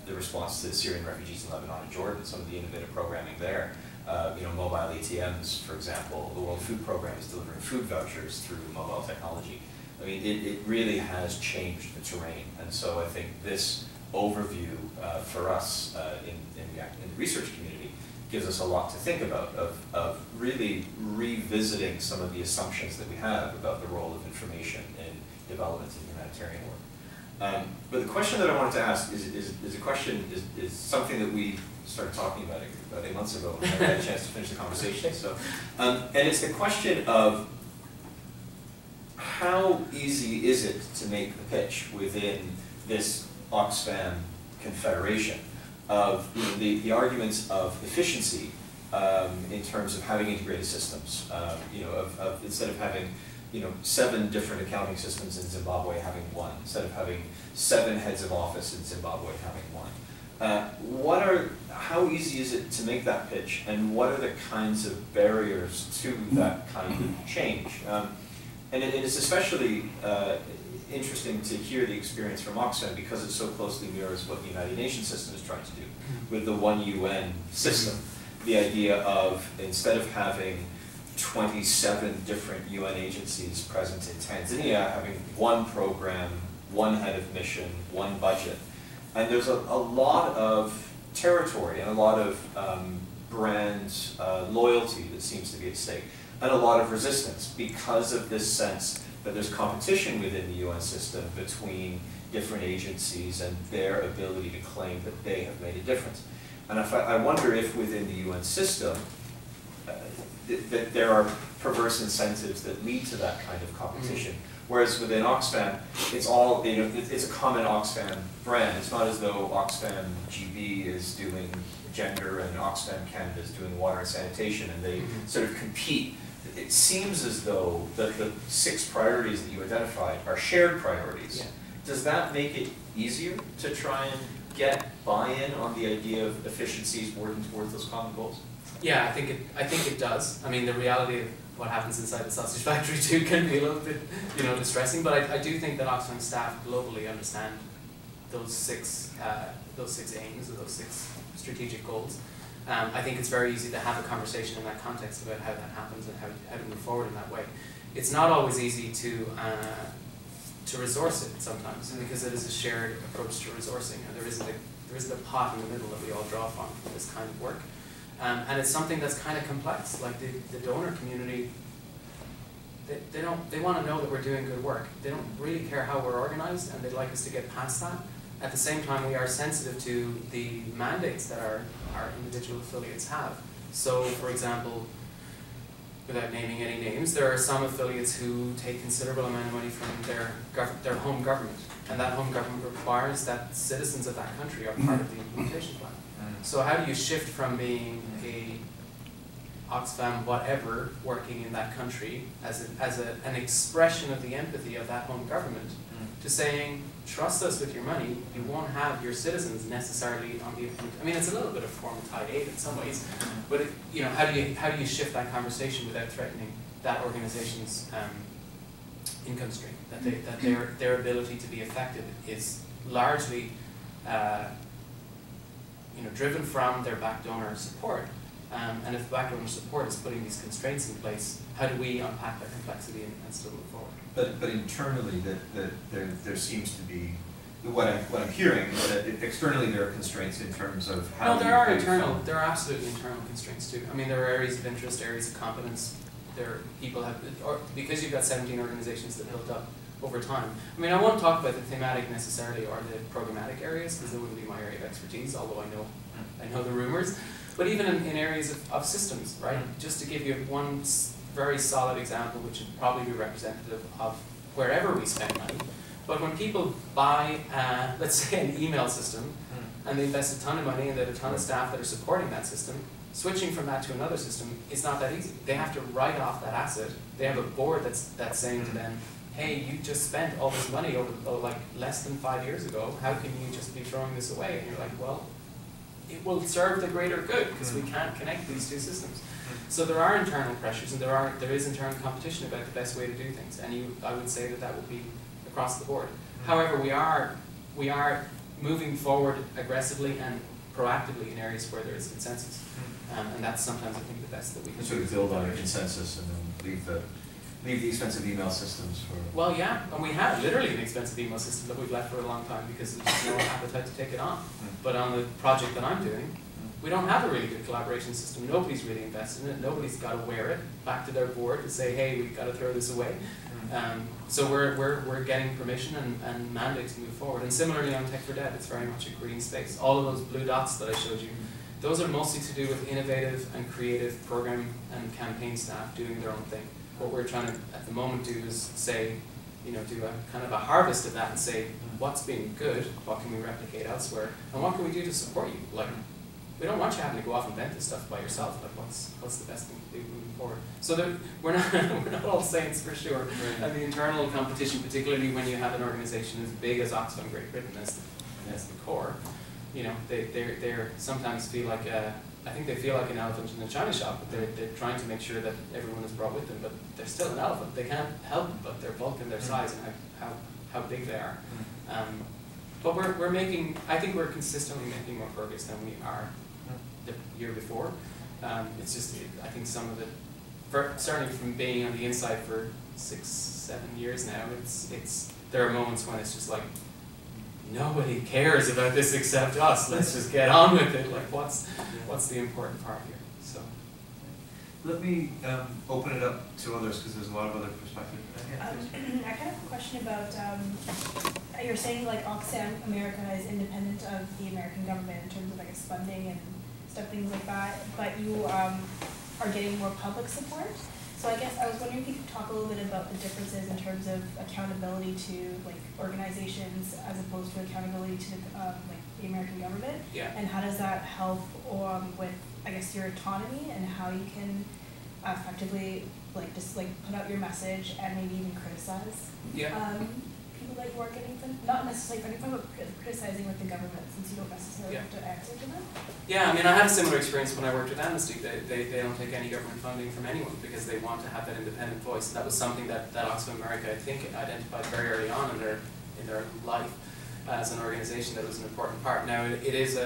the response to Syrian refugees in Lebanon and Jordan, some of the innovative programming there, mobile ATMs, for example, the World Food Program is delivering food vouchers through mobile technology. I mean, it really has changed the terrain, and so I think this overview for us in the research community gives us a lot to think about, of really revisiting some of the assumptions that we have about the role of information in development and humanitarian work. But the question that I wanted to ask is something that we started talking about 8 months ago when I had a chance to finish the conversation. So, and it's the question of how easy is it to make the pitch within this Oxfam confederation of the arguments of efficiency in terms of having integrated systems, of instead of having 7 different accounting systems in Zimbabwe, having one, instead of having 7 heads of office in Zimbabwe, having one. How easy is it to make that pitch, and what are the kinds of barriers to that kind of change? And it is especially interesting to hear the experience from Oxfam because it so closely mirrors what the United Nations system is trying to do with the one UN system. The idea of, instead of having 27 different UN agencies present in Tanzania, having one program, one head of mission, one budget. And there's a lot of territory and a lot of brand loyalty that seems to be at stake, and a lot of resistance because of this sense that there's competition within the UN system between different agencies and their ability to claim that they have made a difference. And I wonder if within the UN system that there are perverse incentives that lead to that kind of competition. Whereas within Oxfam, it's all, it's a common Oxfam brand. It's not as though Oxfam GB is doing gender and Oxfam Canada is doing water and sanitation, and they sort of compete. It seems as though that the 6 priorities that you identified are shared priorities. Yeah. Does that make it easier to try and get buy-in on the idea of efficiencies working towards those common goals? Yeah, I think it does. I mean, the reality of what happens inside the sausage factory too can be a little bit, distressing. But I do think that Oxfam staff globally understand those six aims or those 6 strategic goals. I think it's very easy to have a conversation in that context about how that happens and how to move forward in that way. It's not always easy to resource it sometimes, because it is a shared approach to resourcing, and there isn't a pot in the middle that we all draw from for this kind of work. And it's something that's kind of complex. Like the donor community, they want to know that we're doing good work. They don't really care how we're organized, and they'd like us to get past that. At the same time, we are sensitive to the mandates that our individual affiliates have. So, for example, without naming any names, there are some affiliates who take considerable amount of money from their home government, and that home government requires that citizens of that country are part of the implementation plan. So how do you shift from being a Oxfam whatever working in that country as an expression of the empathy of that home government to saying, trust us with your money, you won't have your citizens necessarily on the implement. I mean, it's a little bit of form of tied aid in some ways, but how do you shift that conversation without threatening that organization's income stream? That their ability to be effective is largely driven from their back donor support. And if back donor support is putting these constraints in place, how do we unpack that complexity and still move forward? But internally, there seems to be, what I'm hearing is that externally there are constraints in terms of how. No, there are absolutely internal constraints too. I mean, there are areas of interest, areas of competence. Because you've got 17 organizations that built up over time. I mean, I won't talk about the thematic necessarily or the programmatic areas, because that wouldn't be my area of expertise, although I know the rumors. But even in areas of systems, right? Just to give you one very solid example, which would probably be representative of wherever we spend money. But when people buy, let's say, an email system, and they invest a ton of money and they have a ton of staff that are supporting that system, switching from that to another system is not that easy. They have to write off that asset. They have a board that's saying to them, hey, you just spent all this money over like less than 5 years ago. How can you just be throwing this away? And you're like, well, it will serve the greater good because we can't connect these 2 systems. So there are internal pressures, and there is internal competition about the best way to do things. And I would say that would be across the board. However, we are moving forward aggressively and proactively in areas where there is consensus, and that's sometimes I think the best that we can sort of build on a consensus and then leave the expensive email systems for. Well, yeah, and we have literally an expensive email system that we've left for a long time because there's no appetite to take it on. But on the project that I'm doing, we don't have a really good collaboration system. Nobody's really invested in it. Nobody's got to wear it back to their board to say, hey, we've got to throw this away. So we're getting permission and mandate to move forward. And similarly on Tech for Dev, it's very much a green space. All of those blue dots that I showed you, those are mostly to do with innovative and creative program and campaign staff doing their own thing. What we're trying to, at the moment, do is say, do a kind of a harvest of that and say, what's been good, what can we replicate elsewhere, and what can we do to support you? Like, we don't want you having to go off and invent this stuff by yourself. Like, what's the best thing to do moving forward? So we're not all saints for sure. And the internal competition, particularly when you have an organisation as big as Oxfam Great Britain as the core, they sometimes feel like I think they feel like an elephant in a china shop, but they're trying to make sure that everyone is brought with them, but they're still an elephant. They can't help but their bulk and their size and how big they are. But I think we're consistently making more progress than we are the year before. It's just, I think some of it, certainly from being on the inside for 6-7 years now, there are moments when it's just like, nobody cares about this except us. Let's just get on with it. Like, what's the important part here? So, let me open it up to others because there's a lot of other perspectives. I kind of have a question about. You're saying like Oxfam America is independent of the American government in terms of like its funding and stuff, things like that. But you are getting more public support. So I guess I was wondering if you could talk a little bit about the differences in terms of accountability to like organizations as opposed to accountability to the American government. Yeah. And how does that help with, I guess, your autonomy and how you can effectively just put out your message and maybe even criticize people that you are getting from, not necessarily funding from, but criticizing with the government since you don't necessarily have to answer to them? Yeah, I mean, I had a similar experience when I worked with Amnesty. They don't take any government funding from anyone because they want to have that independent voice. And that was something that Oxfam America, I think, identified very early on in their life as an organization that was an important part. Now, it is,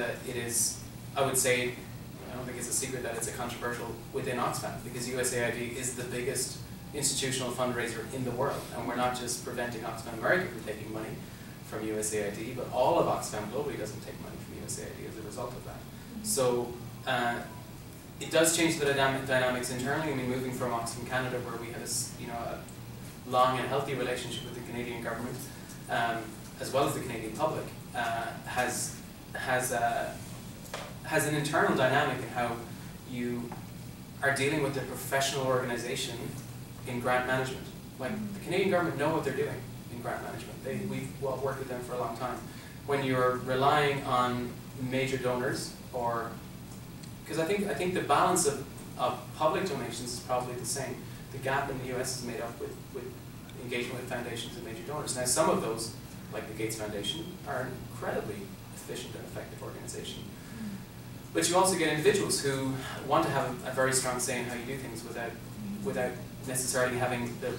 I would say, I don't think it's a secret that it's a controversial within Oxfam because USAID is the biggest institutional fundraiser in the world, and we're not just preventing Oxfam America from taking money from USAID, but all of Oxfam globally doesn't take money from USAID as a result of that. So it does change the dynamics internally. I mean, moving from Oxfam Canada, where we had a long and healthy relationship with the Canadian government, as well as the Canadian public, has an internal dynamic in how you are dealing with a professional organization in grant management. Like, the Canadian government know what they're doing in grant management. We've worked with them for a long time. When you're relying on major donors, or because I think the balance of public donations is probably the same. The gap in the US is made up with engagement with foundations and major donors. Now, some of those, like the Gates Foundation, are an incredibly efficient and effective organization. But you also get individuals who want to have a very strong say in how you do things without necessarily having the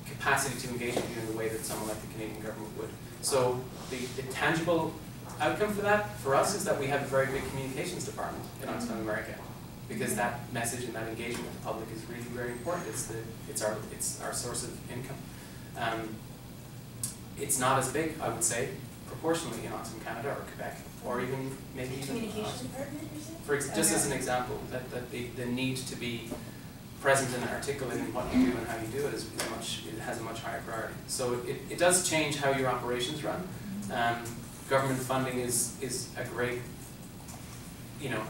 capacity to engage with you in the way that someone like the Canadian government would. So the tangible outcome for that, for us, is that we have a very big communications department in Oxfam America, because that message and that engagement with the public is really very important. It's our source of income. It's not as big, I would say, proportionally in Oxfam Canada or Quebec, or even maybe even communications department, you're saying? for just as an example, that the need to be present and articulate in what you do and how you do it it has a much higher priority. So it does change how your operations run. Government funding is a great,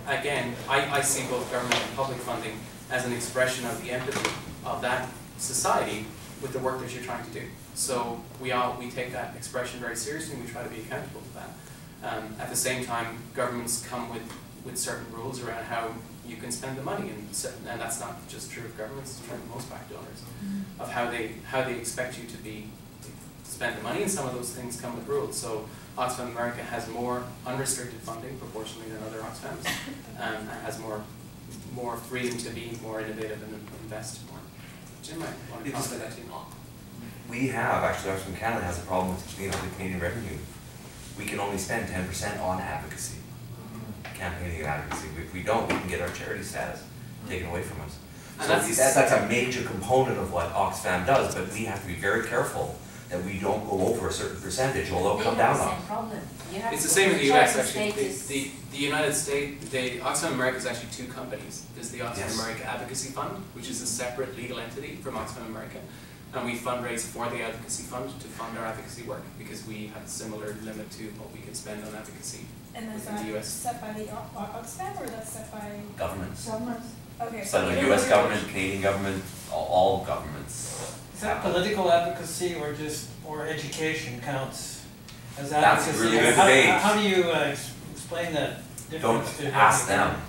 again, I see both government and public funding as an expression of the empathy of that society with the work that you're trying to do. So we take that expression very seriously, and we try to be accountable to that. At the same time, governments come with certain rules around how you can spend the money, and that's not just true of governments, it's true of most back donors, of how they expect you to spend the money, and some of those things come with rules. So Oxfam America has more unrestricted funding proportionally than other Oxfams, and has more freedom to be more innovative and invest more. Jim, I want to comment on that too. We have, actually, Oxfam Canada has a problem with the Canadian revenue. We can only spend 10% on advocacy, campaigning and advocacy. If we don't, we can get our charity status taken away from us. So that's a major component of what Oxfam does, but we have to be very careful that we don't go over a certain percentage, or they'll come down on us. Problem. It's the same in the US actually. Status. The United States, the Oxfam America is actually two companies. There's the Oxfam Yes. America Advocacy Fund, which is a separate legal entity from Oxfam America. And we fundraise for the Advocacy Fund to fund our advocacy work because we have a similar limit to what we can spend on advocacy. And is within the that US. set by the Oxfam or that's set by? Governments. Okay. So the either US way- government, Canadian government, all governments. Is that political advocacy or just, or education counts as advocacy? That's a really good How- debate. How do you explain that Don't difference? to ask them.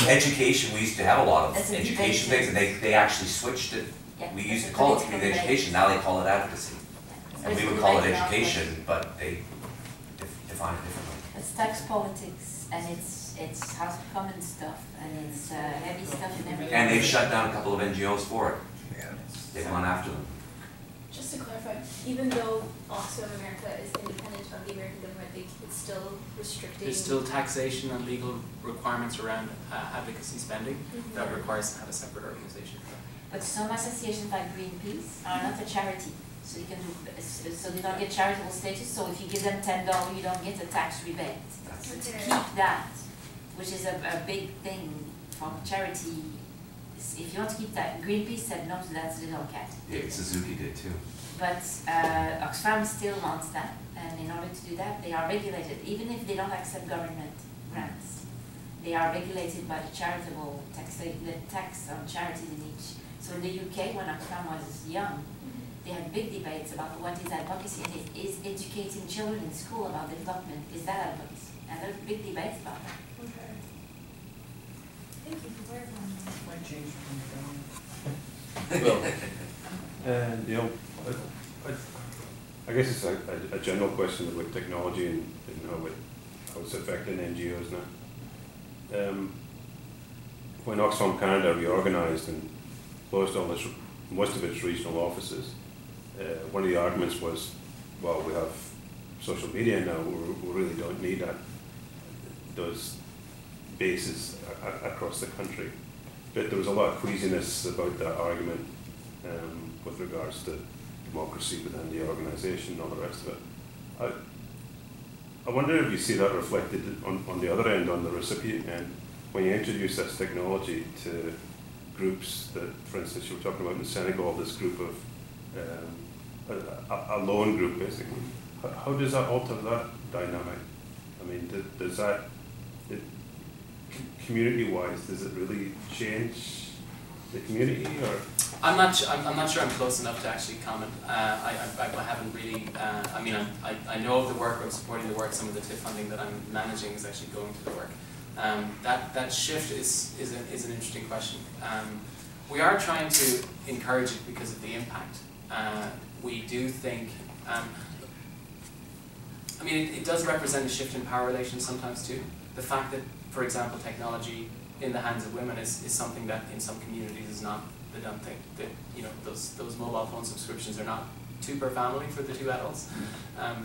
Education, we used to have a lot of That's a education debate. things, and they actually switched it. Yeah, We it's used a to call it political community debate. education, now they call it advocacy. So And it's we a would call it debate about education, but they define it differently. It's tax politics and it's House of Commons stuff and it's heavy stuff and everything. And they've shut down a couple of NGOs for it. They've gone after them. Just to clarify, even though Oxfam America is independent of the American government, it's still restricting. There's still taxation and legal requirements around advocacy spending that requires to have a separate organization. But some associations like Greenpeace are not a charity, so you can do, so they don't get charitable status, so if you give them $10, you don't get a tax rebate. That's So it. to keep that, which is a big thing from charity, if you want to keep that, Greenpeace said no to that, so they don't get it. Yeah, Suzuki did too. But Oxfam still wants that, and in order to do that, they are regulated, even if they don't accept government grants. They are regulated by the charitable tax, the tax on charities in each. So in the UK, when Oxfam was young, they had big debates about what is advocacy and is educating children in school about development, is that advocacy? And there's big debates about that. Okay. Thank you for clarifying. Might change from the government. Well, Neal, I guess it's a general question about technology and how it's affecting NGOs now. When Oxfam Canada reorganised and closed most of its regional offices, one of the arguments was, well, we have social media now, we really don't need those bases across the country. But there was a lot of queasiness about that argument with regards to democracy within the organisation and all the rest of it. I wonder if you see that reflected on the other end, on the recipient end, when you introduce this technology to groups that, for instance, you were talking about in Senegal, this group of, a lone group basically. How does that alter that dynamic? I mean, does that, community-wise, does it really change the community, or? I'm not sure I'm close enough to actually comment. I haven't really. I mean, I know of the work. I'm supporting the work. Some of the TIP funding that I'm managing is actually going to the work. That shift is an interesting question. We are trying to encourage it because of the impact. We do think. I mean, it does represent a shift in power relations sometimes too. The fact that, for example, technology in the hands of women is something that in some communities is not. They don't think that, you know, those mobile phone subscriptions are not two per family for the two adults.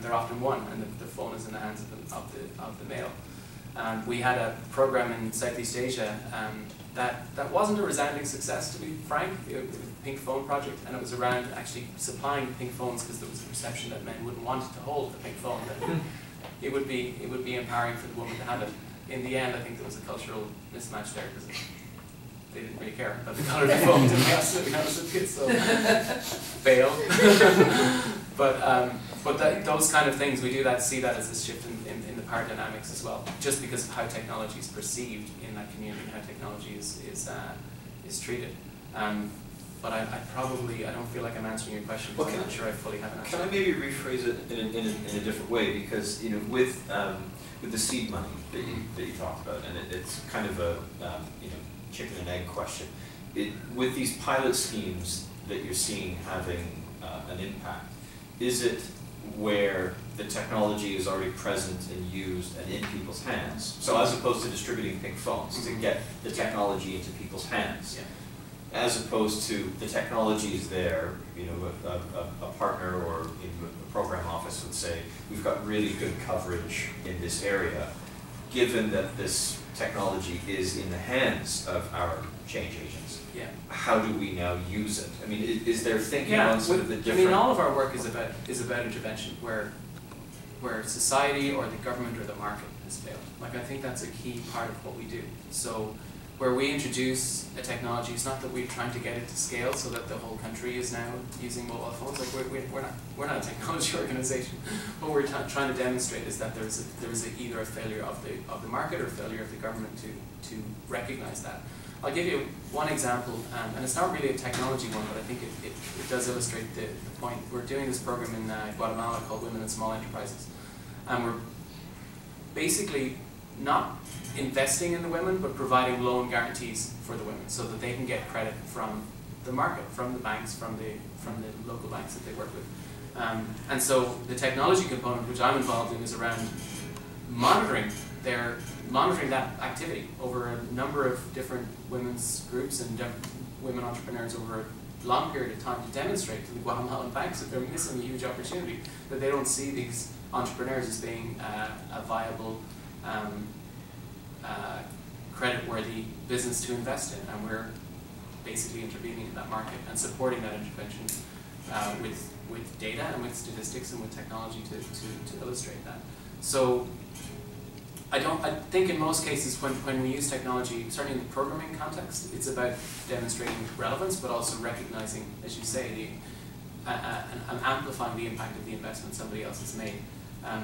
They're often one, and the phone is in the hands of the male. We had a program in Southeast Asia that wasn't a resounding success, to be frank. It was the Pink Phone Project, and it was around actually supplying pink phones because there was a perception that men wouldn't want to hold the pink phone. That it would be empowering for the woman to have it. In the end, I think there was a cultural mismatch there because they didn't really care about the colour of the phone, to be absolutely honest with you, so fail. But those kind of things, we do see that as a shift in the power dynamics as well, just because of how technology is perceived in that community and how technology is treated. But I don't feel like I'm answering your question because I'm not sure I fully have an answer. Can I maybe rephrase it in a different way? Because, you know, with the seed money that you talked about, and it's kind of a chicken and egg question. With these pilot schemes that you're seeing having an impact, is it where the technology is already present and used and in people's hands? So as opposed to distributing pink phones, to get the technology into people's hands. Yeah. As opposed to the technology is there, you know, a partner or a program office would say, we've got really good coverage in this area. given that this technology is in the hands of our change agents, Yeah. how do we now use it? I mean, is there thinking Yeah, on sort of the I different... mean, all of our work is about intervention where society or the government or the market has failed. Like, I think that's a key part of what we do. So where we introduce a technology, it's not that we're trying to get it to scale so that the whole country is now using mobile phones. Like, we're not a technology organization. What we're trying to demonstrate is that there's either a failure of the market or a failure of the government to recognize that. I'll give you one example, and it's not really a technology one, but I think it does illustrate the point. We're doing this program in Guatemala called Women in Small Enterprises, and we're basically not investing in the women, but providing loan guarantees for the women so that they can get credit from the market, from the banks, from the local banks that they work with. And so the technology component, which I'm involved in, is around monitoring that activity over a number of different women's groups and women entrepreneurs over a long period of time to demonstrate to the Guatemalan banks that they're missing a huge opportunity, that they don't see these entrepreneurs as being a viable, credit-worthy business to invest in, and we're basically intervening in that market and supporting that intervention with data and with statistics and with technology to illustrate that. So I think in most cases when we use technology, certainly in the programming context, it's about demonstrating relevance, but also recognizing, as you say, and amplifying the impact of the investment somebody else has made.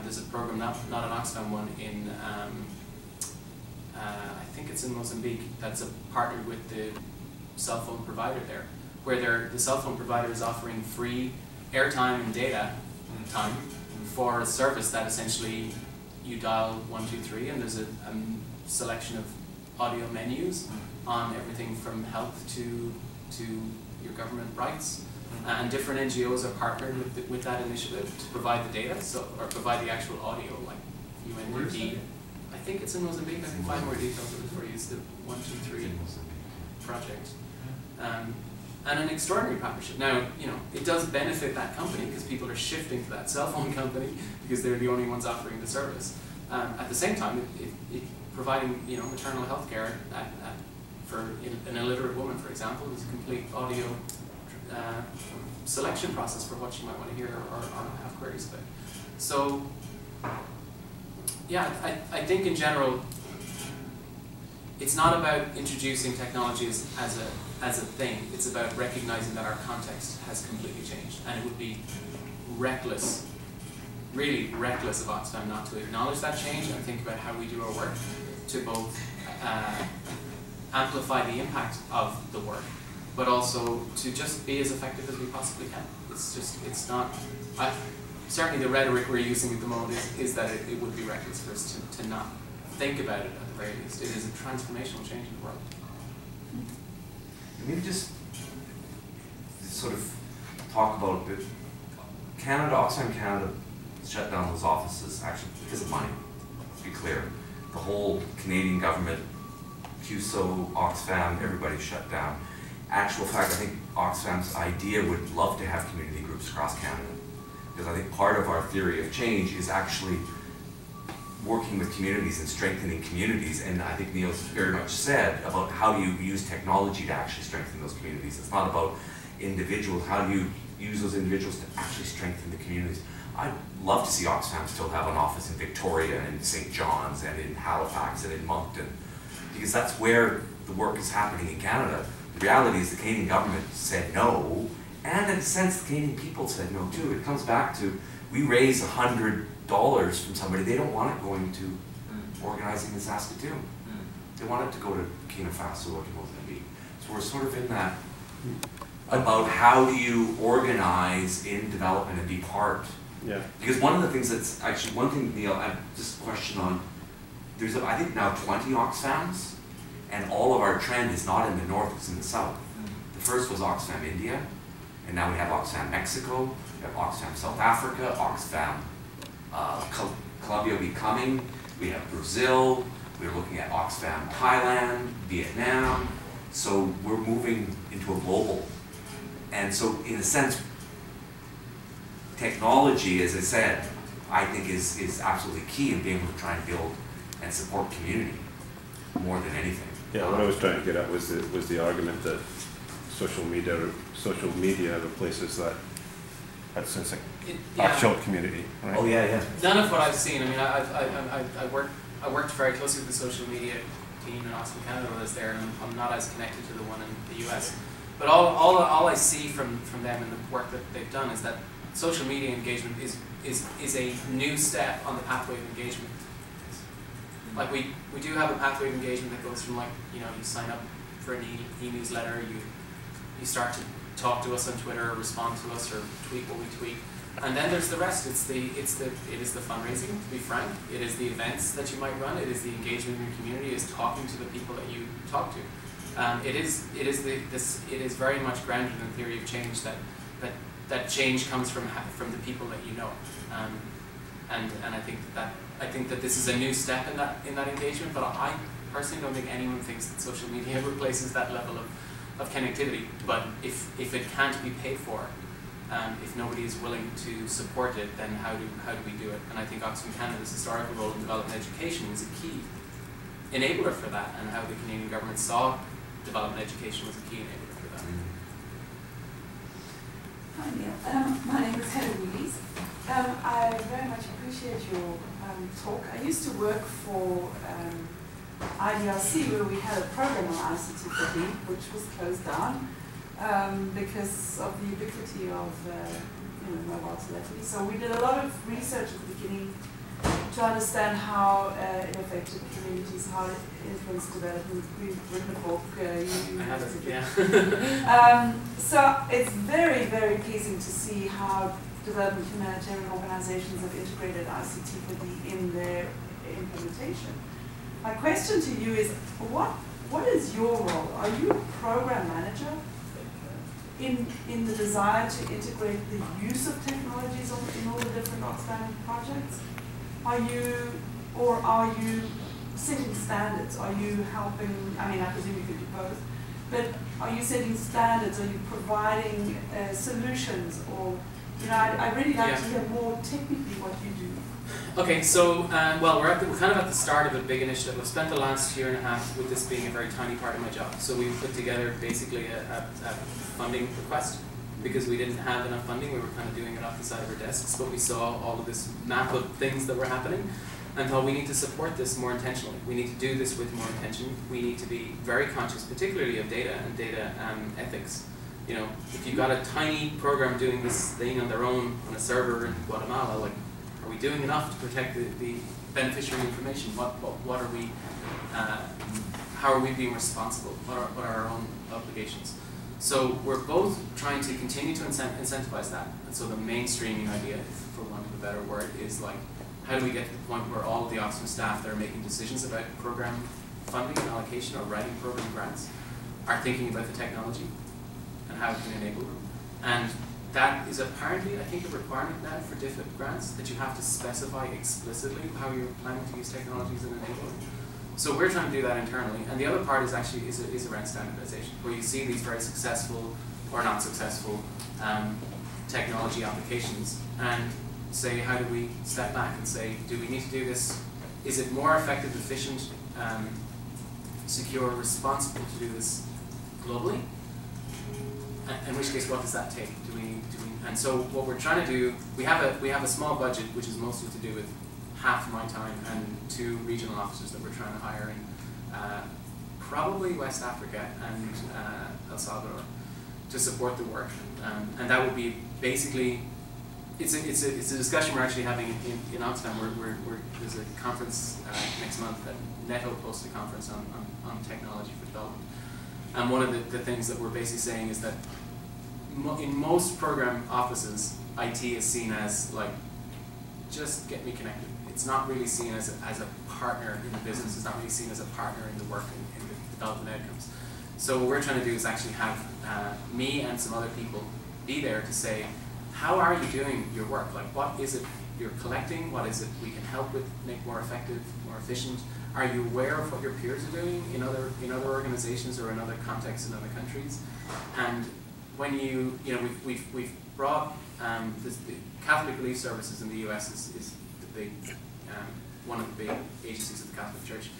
There's a program, not an Oxfam one, in I think it's in Mozambique, that's partnered with the cell phone provider there, where the cell phone provider is offering free airtime and data time for a service that essentially you dial 123 and there's a selection of audio menus on everything from health to your government rights. And different NGOs are partnered with that initiative to provide the data, or provide the actual audio, like UNDP. I think it's in Mozambique. I can find more details of it for you. It's the 123 project. And an extraordinary partnership. Now, it does benefit that company because people are shifting to that cell phone company because they're the only ones offering the service. At the same time, it providing maternal health care for an illiterate woman, for example, is a complete audio selection process for what you might want to hear or have queries about. So, yeah, I think in general, it's not about introducing technologies as a thing. It's about recognizing that our context has completely changed, and it would be reckless, really reckless of Oxfam not to acknowledge that change and think about how we do our work to both amplify the impact of the work, but also to just be as effective as we possibly can. It's not, certainly the rhetoric we're using at the moment is that it would be reckless for us to not think about it at the very least. It is a transformational change in the world. Maybe just sort of talk about Canada, Oxfam Canada shut down those offices actually because of money, to be clear. The whole Canadian government, QSO, Oxfam, everybody shut down. Actual fact, I think Oxfam's idea would love to have community groups across Canada. Because I think part of our theory of change is actually working with communities and strengthening communities. And I think Neal's very much said about how do you use technology to actually strengthen those communities. It's not about individuals. How do you use those individuals to actually strengthen the communities? I'd love to see Oxfam still have an office in Victoria and in St. John's and in Halifax and in Moncton, because that's where the work is happening in Canada. The reality is the Canadian government said no, and in a sense the Canadian people said no too. It comes back to, we raise $100 from somebody, they don't want it going to organizing in Saskatoon. They want it to go to Burkina Faso or to Mozambique. So we're sort of in that, about how do you organize in development and be part. Yeah. Because one of the things that's actually, one thing, Neal, I just question on, there's I think now 20 Oxfams, and all of our trend is not in the north, it's in the south. The first was Oxfam India, and now we have Oxfam Mexico, we have Oxfam South Africa, Oxfam Colombia becoming, we have Brazil, we're looking at Oxfam Thailand, Vietnam, so we're moving into a global. And so in a sense, technology, as I said, I think is absolutely key in being able to try and build and support community more than anything. Yeah, what I was trying to get at was the argument that social media replaces that sense of actual community, right? Oh yeah, yeah. None of what I've seen. I mean, I worked very closely with the social media team in Oxfam, Canada when I was there, and I'm not as connected to the one in the US. But all I see from them and the work that they've done is that social media engagement is a new step on the pathway of engagement. Like we do have a pathway of engagement that goes from, like, you know, you sign up for an e-newsletter, you start to talk to us on Twitter, or respond to us, or tweet what we tweet, and then there's the rest. It is the fundraising, to be frank. It is the events that you might run. It is the engagement in your community. It is talking to the people that you talk to. It is very much grounded in the theory of change that change comes from the people that you know, and I think that this is a new step in that engagement. But I personally don't think anyone thinks that social media replaces that level of connectivity. But if it can't be paid for, if nobody is willing to support it, then how do we do it? And I think Oxfam Canada's historical role in development education was a key enabler for that, and how the Canadian government saw development education was a key enabler for that. Hi Neal, my name is Helen Willies. I very much appreciate your talk. I used to work for IDRC, where we had a program on ICT for D, which was closed down because of the ubiquity of mobile telephony. So we did a lot of research at the beginning to understand how it affected communities, how it influenced development. We've written a book. So it's very, very pleasing to see how development humanitarian organizations have integrated ICT for D in their implementation. My question to you is, what is your role? Are you a program manager in the desire to integrate the use of technologies in all the different Oxfam projects? Are you setting standards? Are you helping, I mean, I presume you could do both, but are you setting standards? Are you providing solutions? Or, I'd really like to hear more technically what you do. Okay, so, well, we're kind of at the start of a big initiative. We've spent the last year and a half with this being a very tiny part of my job. So we've put together basically a funding request, because we didn't have enough funding. We were kind of doing it off the side of our desks, but we saw all of this map of things that were happening and thought we need to support this more intentionally. We need to do this with more intention. We need to be very conscious, particularly of data and data ethics. You know, if you've got a tiny program doing this thing on their own on a server in Guatemala, like, are we doing enough to protect the beneficiary information? What are we? How are we being responsible? What are our own obligations? So we're both trying to continue to incentivize that. And so the mainstreaming idea, for want of a better word, is like, how do we get to the point where all of the Oxfam staff that are making decisions about program funding and allocation or writing program grants are thinking about the technology and how it can enable them. And that is apparently, I think, a requirement now for DFID grants, that you have to specify explicitly how you're planning to use technologies and enable them. So we're trying to do that internally, and the other part is actually is around standardization, where you see these very successful or not successful technology applications, and say, how do we step back and say, do we need to do this? Is it more effective, efficient, secure, responsible to do this globally? In which case, what does that take? And so what we're trying to do, we have a small budget, which is mostly to do with half my time and 2 regional officers that we're trying to hire in probably West Africa and El Salvador to support the work. And that would be basically, it's a discussion we're actually having in Oxfam. There's a conference next month that Neto hosted a conference on technology for development. And one of the things that we're basically saying is that in most program offices, IT is seen as like, just get me connected. It's not really seen as a partner in the business. It's not really seen as a partner in the work and in the development outcomes. So what we're trying to do is actually have me and some other people be there to say, how are you doing your work? Like, what is it you're collecting? What is it we can help with, make more effective, more efficient? Are you aware of what your peers are doing in other organizations or in other contexts in other countries? And when we've brought the Catholic Relief Services in the US is the big one of the big agencies of the Catholic Church.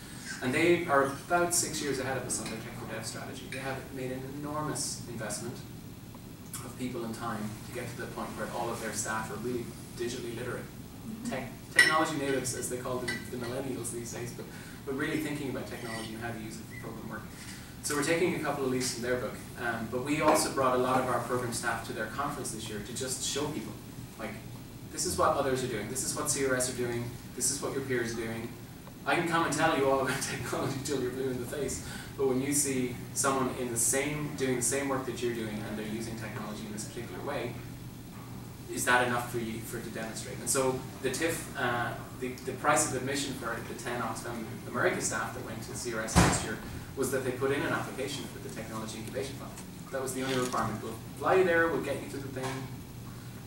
And they are about 6 years ahead of us on their Tech for Dev strategy. They have made an enormous investment of people and time to get to the point where all of their staff are really digitally literate. Technology natives, as they call them, the millennials these days, but really thinking about technology and how to use it for program work. So we're taking a couple of leaves from their book, but we also brought a lot of our program staff to their conference this year to just show people, like, this is what others are doing, this is what CRS are doing, this is what your peers are doing. I can come and tell you all about technology till you're blue in the face, but when you see someone in doing the same work that you're doing and they're using technology in this particular way, is that enough for you to demonstrate? And so the TIFF, the price of admission for the 10 Oxfam America staff that went to CRS last year was that they put in an application for the Technology Incubation Fund. That was the only requirement. We'll fly you there, we'll get you to the thing,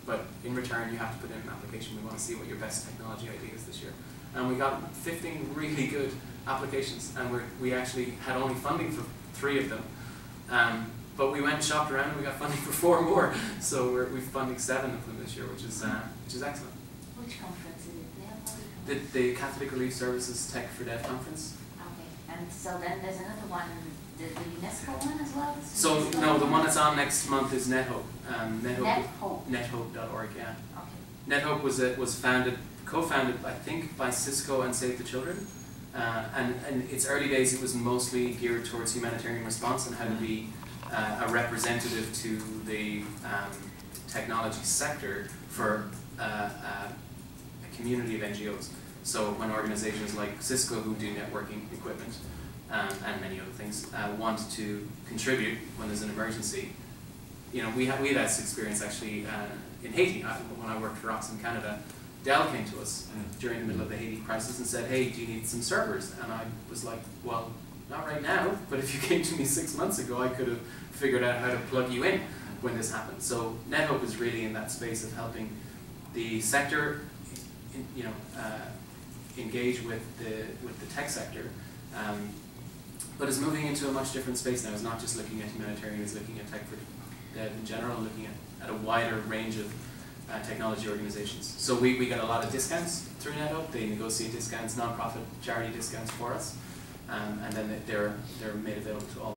but in return you have to put in an application. We want to see what your best technology idea is this year. And we got 15 really good applications, and we actually had only funding for 3 of them. But we went and shopped around and we got funding for 4 more. So we're funding 7 of them this year, which is excellent. Which conference is it? The Catholic Relief Services Tech for Dev conference. Okay, and so then there's another one, the UNESCO one as well? So no, the one that's on next month is NetHope. NetHope. NetHope.org, yeah. Okay. NetHope was co-founded, I think, by Cisco and Save the Children. And in its early days, it was mostly geared towards humanitarian response and how to be a representative to the technology sector for a community of NGOs. So when organizations like Cisco, who do networking equipment and many other things, want to contribute when there's an emergency, you know, we had this experience actually in Haiti. When I worked for Oxfam Canada, Dell came to us during the middle of the Haiti crisis and said, hey, do you need some servers? And I was like, well, not right now, but if you came to me 6 months ago, I could have figured out how to plug you in when this happened. So NetHope is really in that space of helping the sector, you know, engage with the tech sector, but is moving into a much different space now. It's not just looking at humanitarian, it's looking at tech for dev in general, looking at a wider range of technology organizations. So we get a lot of discounts through NetHope. They negotiate discounts, non-profit charity discounts for us, and then they're made available to all.